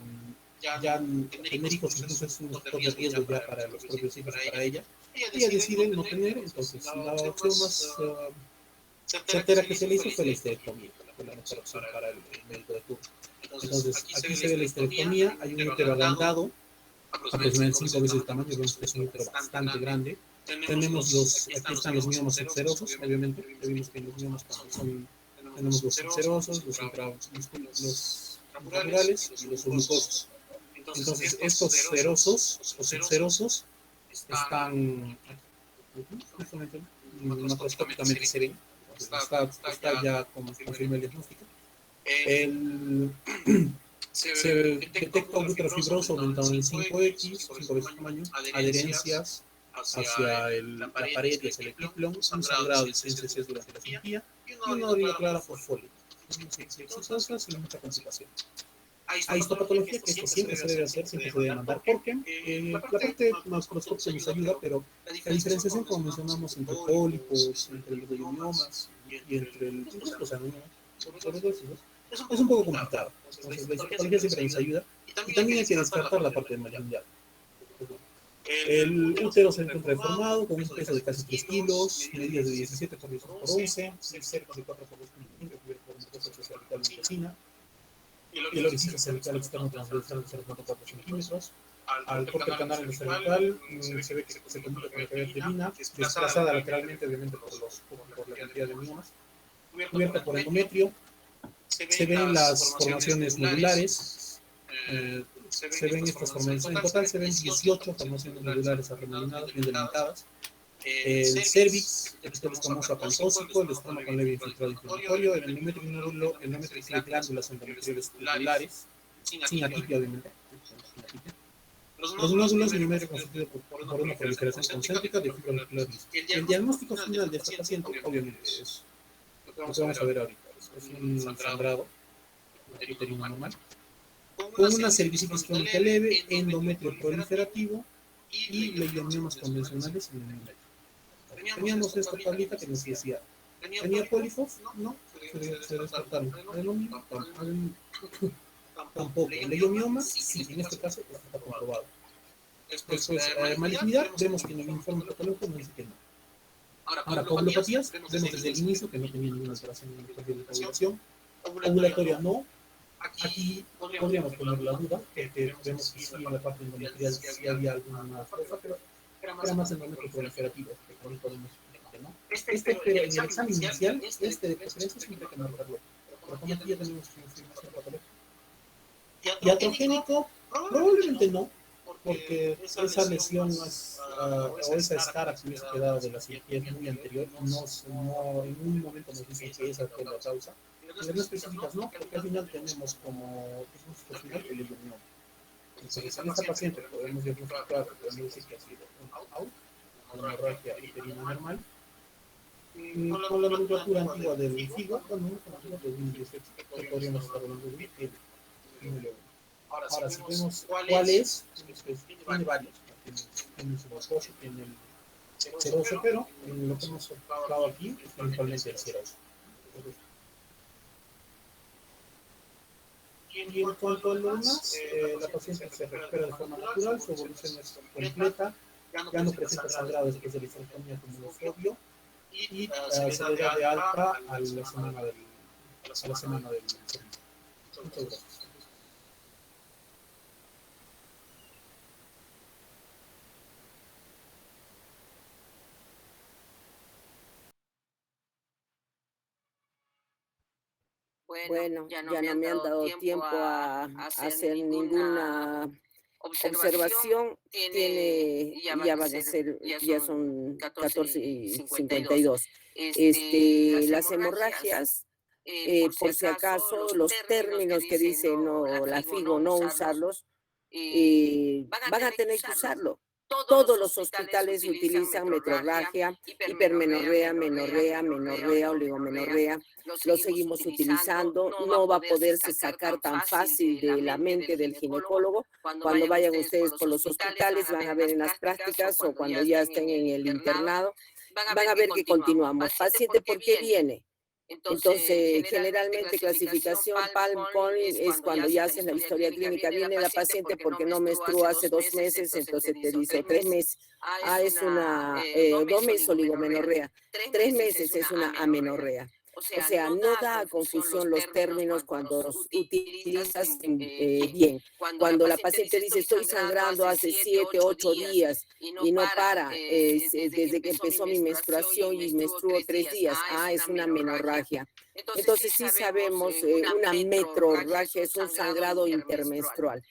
ya tener hijos incluso es un factor de riesgo ya para los propios hijos y para ella. Ella decide no tener, entonces la opción más certera que se le hizo fue la histerectomía, fue la mejor opción para el médico de turno. Entonces, aquí se ve la histerectomía, hay un útero agrandado, aproximadamente 5 veces el tamaño, vemos que es un útero bastante grande. Tenemos aquí están los miomas subserosos, obviamente, vimos que los miomas tenemos los subserosos, los intramusculares y los submucosos. Entonces, estos serosos o subserosos están justamente macroscópicamente se ven. Está ya como confirma el diagnóstico. Se detecta un útero fibroso aumentado en 5X, 5 veces tamaño, adherencias hacia la pared y hacia el epiplón, un sangrado de 6 cc durante la cirugía y una orina clara fosfólica. Exitosas y mucha complicación. Hay histopatología que esto siempre se debe hacer, siempre se debe mandar, porque la parte macroscópica nos ayuda, pero la diferenciación, como mencionamos, entre pólipos, entre los leiomas y entre los adenomas, sobre todo es un poco complicado. Entonces, la histopatología siempre nos ayuda, y también hay que descartar la parte de malignidad. El útero se encuentra deformado, con un peso de casi 3 kilos, medidas de 17 por 10 por 11, cerca de 4 por 2,5, cubierto por una cosa cervical blanquecina. El orificio cervical externo transversal de 0.4 centímetros. Al corte canal endocervical se ve que se comunica con la cavidad uterina, desplazada lateralmente, obviamente por la cantidad de miomas, cubierta por endometrio. Se ven las formaciones nodulares, se ven estas formaciones, en total se ven 18 formaciones nodulares arremolinadas, bien delimitadas. El cervix, el escamoso apantóxico, el estroma con leve infiltrado inflamatorio, el endometrio nódulo, el endometrio tiene glándulas endometriales tubulares, sin atipia, obviamente. Los nódulos endometrio constituido por una proliferación concéntrica de fibras musculares. El diagnóstico final de esta paciente, obviamente, es lo que vamos a ver ahorita. Es un sangrado uterino normal, con una cervicitis crónica leve, endometrio proliferativo y leiomas convencionales en el endometrio. Teníamos esta tablita que nos decía, ¿tenía pólipos? No, se descartaron. Adenomia, tampoco. Leiomioma, sí, en este caso está comprobado. Después, malignidad, vemos que en el informe patológico nos dice que no. Ahora, coagulopatías, vemos desde el inicio que no tenía ninguna alteración en el perfil de coagulación. Ovulatoria no, Aquí podríamos poner la duda, porque vemos que sí, en la parte endometrial sí había alguna cosa, pero era más endometrio proliferativo, que por ahí podemos ver, ¿no? Pero en el examen inicial, de preferencia siempre hay que marcarlo. Pero como aquí ya tenemos confirmación patológica. Iatrogénico, probablemente no, porque esa lesión no es, o esa escara que hubiese quedado de la cirugía es muy anterior, no, en un momento nos dicen que esa fue la causa. Las no específicas no, porque al final tenemos como diagnóstico final el eliminó. Entonces, en esta paciente podemos diagnosticar, podemos decir que ha sido un out, una hemorragia uterina normal, con la nomenclatura antigua del FIGO, bueno, no con la antigua del 2018, que podríamos estar hablando de el. Ahora, si vemos cuál es, tiene varios. Tiene el subacoso, tiene el seroso, pero lo que hemos observado aquí es principalmente el seroso. Y en cuanto a lo demás, la paciente se recupera de forma natural, su evolución es completa, ya no presenta sangrado después de la histerectomía como lo fue obvio, y se le da de alta a la semana del servicio. Muchas gracias. Bueno, ya no me han dado tiempo a hacer ninguna observación. Ya van a ser, ya son 14:52. Las hemorragias, por si acaso, los términos que dice no, la FIGO no usarlos, van a tener que usarlo. Todos los hospitales utilizan metrorragia, hipermenorrea, menorrea, oligomenorrea. Lo seguimos utilizando. No va a poderse sacar tan fácil de la mente del ginecólogo. Cuando vayan ustedes por los hospitales, van a ver en las prácticas o cuando ya estén en el internado, van a ver que continuamos. Paciente, ¿por qué viene? Entonces, generalmente clasificación Palm-Col es cuando ya hacen la historia clínica. Viene la paciente porque no menstruó hace 2 meses, entonces te dice 3 meses. Es una 2 meses oligomenorrea. 3 meses es una amenorrea. O sea, no da confusión los términos cuando los utilizas bien. Cuando la paciente dice estoy sangrando hace 7, 8 días y no para desde que empezó mi menstruación y menstruo 3 días, es una menorragia. Entonces sí sabemos, una metrorragia es un sangrado intermenstrual.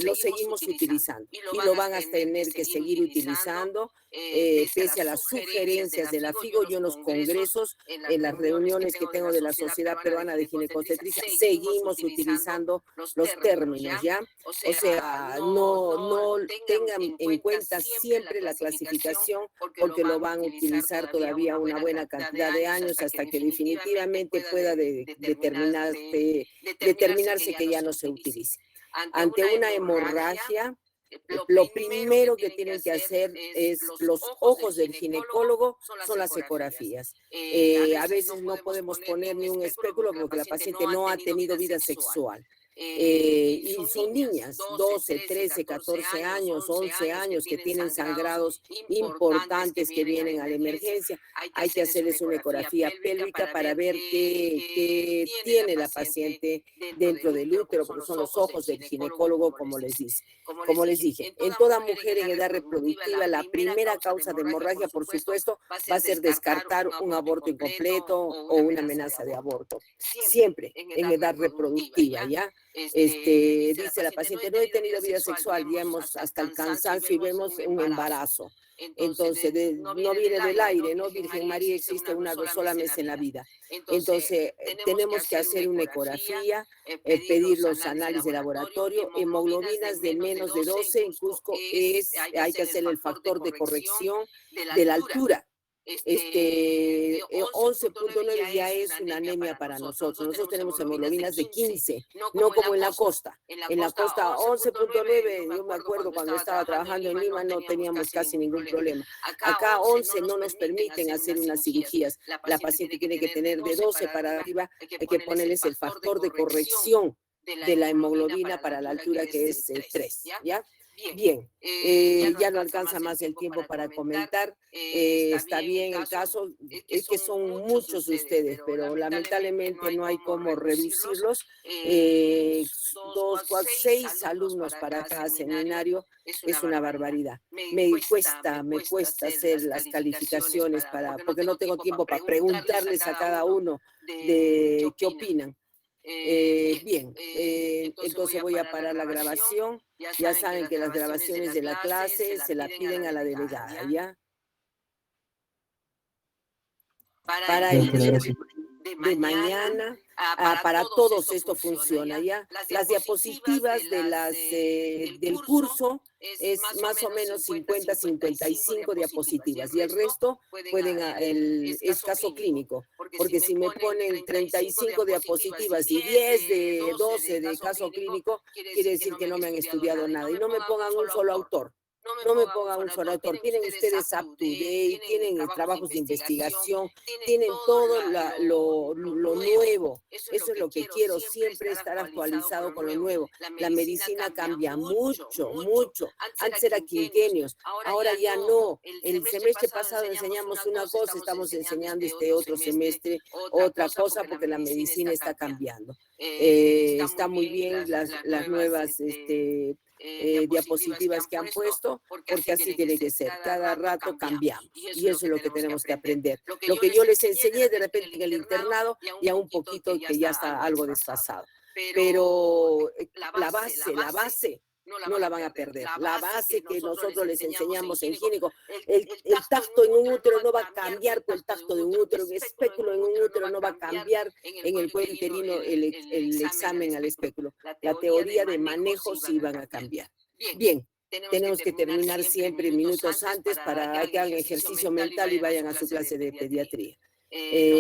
Lo seguimos utilizando y lo van a tener que seguir utilizando pese a las sugerencias de la FIGO. Yo en los congresos, en las reuniones que tengo de la Sociedad Peruana de Ginecobstetricia, seguimos utilizando los términos, ¿ya? O sea, no tengan en cuenta siempre la clasificación porque lo van a utilizar todavía una buena cantidad de años hasta que definitivamente pueda determinarse que ya no se utilice. Ante una hemorragia, lo primero que tienen que hacer es los ojos del ginecólogo, son las ecografías. A veces no podemos poner ni un espéculo porque la paciente no ha tenido vida sexual. Y son niñas, 12, 13, 14 años, 11 años que tienen sangrados importantes que vienen a la emergencia. Hay que hacerles una ecografía pélvica para ver qué tiene la paciente dentro del útero, porque son los ojos del ginecólogo, como les dije. En toda mujer en edad reproductiva, la primera causa de hemorragia, por supuesto, va a ser descartar un aborto incompleto o una amenaza de aborto. Siempre en edad reproductiva, ¿ya? Dice la paciente, no he tenido vida sexual, ya hemos hasta el cansancio y vemos un embarazo. Entonces, no viene del aire, ¿no? Virgen María existe una sola vez en la vida. Entonces, tenemos que hacer una ecografía, pedir los análisis de laboratorio, hemoglobinas de menos de 12, en Cusco hay que hacer el factor de corrección de la altura. 11.9 ya es una anemia para nosotros. Nosotros tenemos hemoglobinas de 15, no como en la costa. En la costa 11.9, yo me acuerdo cuando estaba trabajando en Lima no teníamos casi ningún problema. Acá 11 no nos permiten hacer unas cirugías. La paciente tiene que tener de 12 para arriba, hay que ponerles el factor de corrección de la hemoglobina para la altura que es 3, ¿ya? Bien, ya no alcanza más el tiempo para comentar. Está bien el caso, es que son muchos de ustedes, pero lamentablemente no hay cómo reducirlos. 2, 4, 6 alumnos para cada seminario es una barbaridad. Me cuesta hacer las calificaciones porque no tengo tiempo para preguntarles a cada uno de qué opinan. Bien, entonces voy a parar la grabación. Ya saben que las grabaciones de la clase se la piden a la delegada, ¿ya? Para el día de mañana, para todos esto funciona, ¿ya? Las diapositivas del curso es más o menos 50, 55 diapositivas y el resto es caso clínico, porque si me ponen 35 diapositivas y 10 de 12 de caso clínico, quiere decir que no me han estudiado nada. Y no me pongan un solo autor. No me pongan un solo autor. Tienen ustedes up to date, tienen trabajos de investigación, tienen todo lo nuevo. Eso es lo que quiero, siempre estar actualizado con lo nuevo. La medicina cambia mucho, mucho. Antes era quinquenios, ahora ya no. El semestre pasado enseñamos una cosa, estamos enseñando este otro semestre otra cosa porque la medicina está cambiando. Está muy bien las nuevas diapositivas que han puesto, porque así tiene que ser. Cada rato cambiamos y eso es lo que tenemos que aprender. Lo que yo les enseñé de repente en el internado, ya un poquito que ya está algo desfasado. Pero la base no la van a perder. La base que nosotros les enseñamos en gínico, el tacto en un útero no va a cambiar por el tacto de un útero, el espéculo en un útero no va a cambiar en el cuello uterino el examen al espéculo. La teoría de manejo sí van a cambiar. Bien, tenemos que terminar siempre minutos antes para que hagan ejercicio mental y vayan a su clase de pediatría.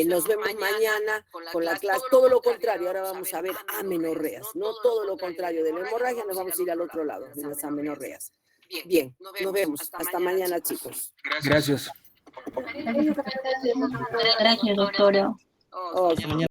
Nos vemos mañana con la clase, todo lo contrario, ahora vamos a ver amenorreas, no todo lo contrario de la hemorragia, nos vamos a ir al otro lado, de las amenorreas. Bien, nos vemos, hasta mañana chicos. Gracias. Gracias, doctora. Hasta mañana.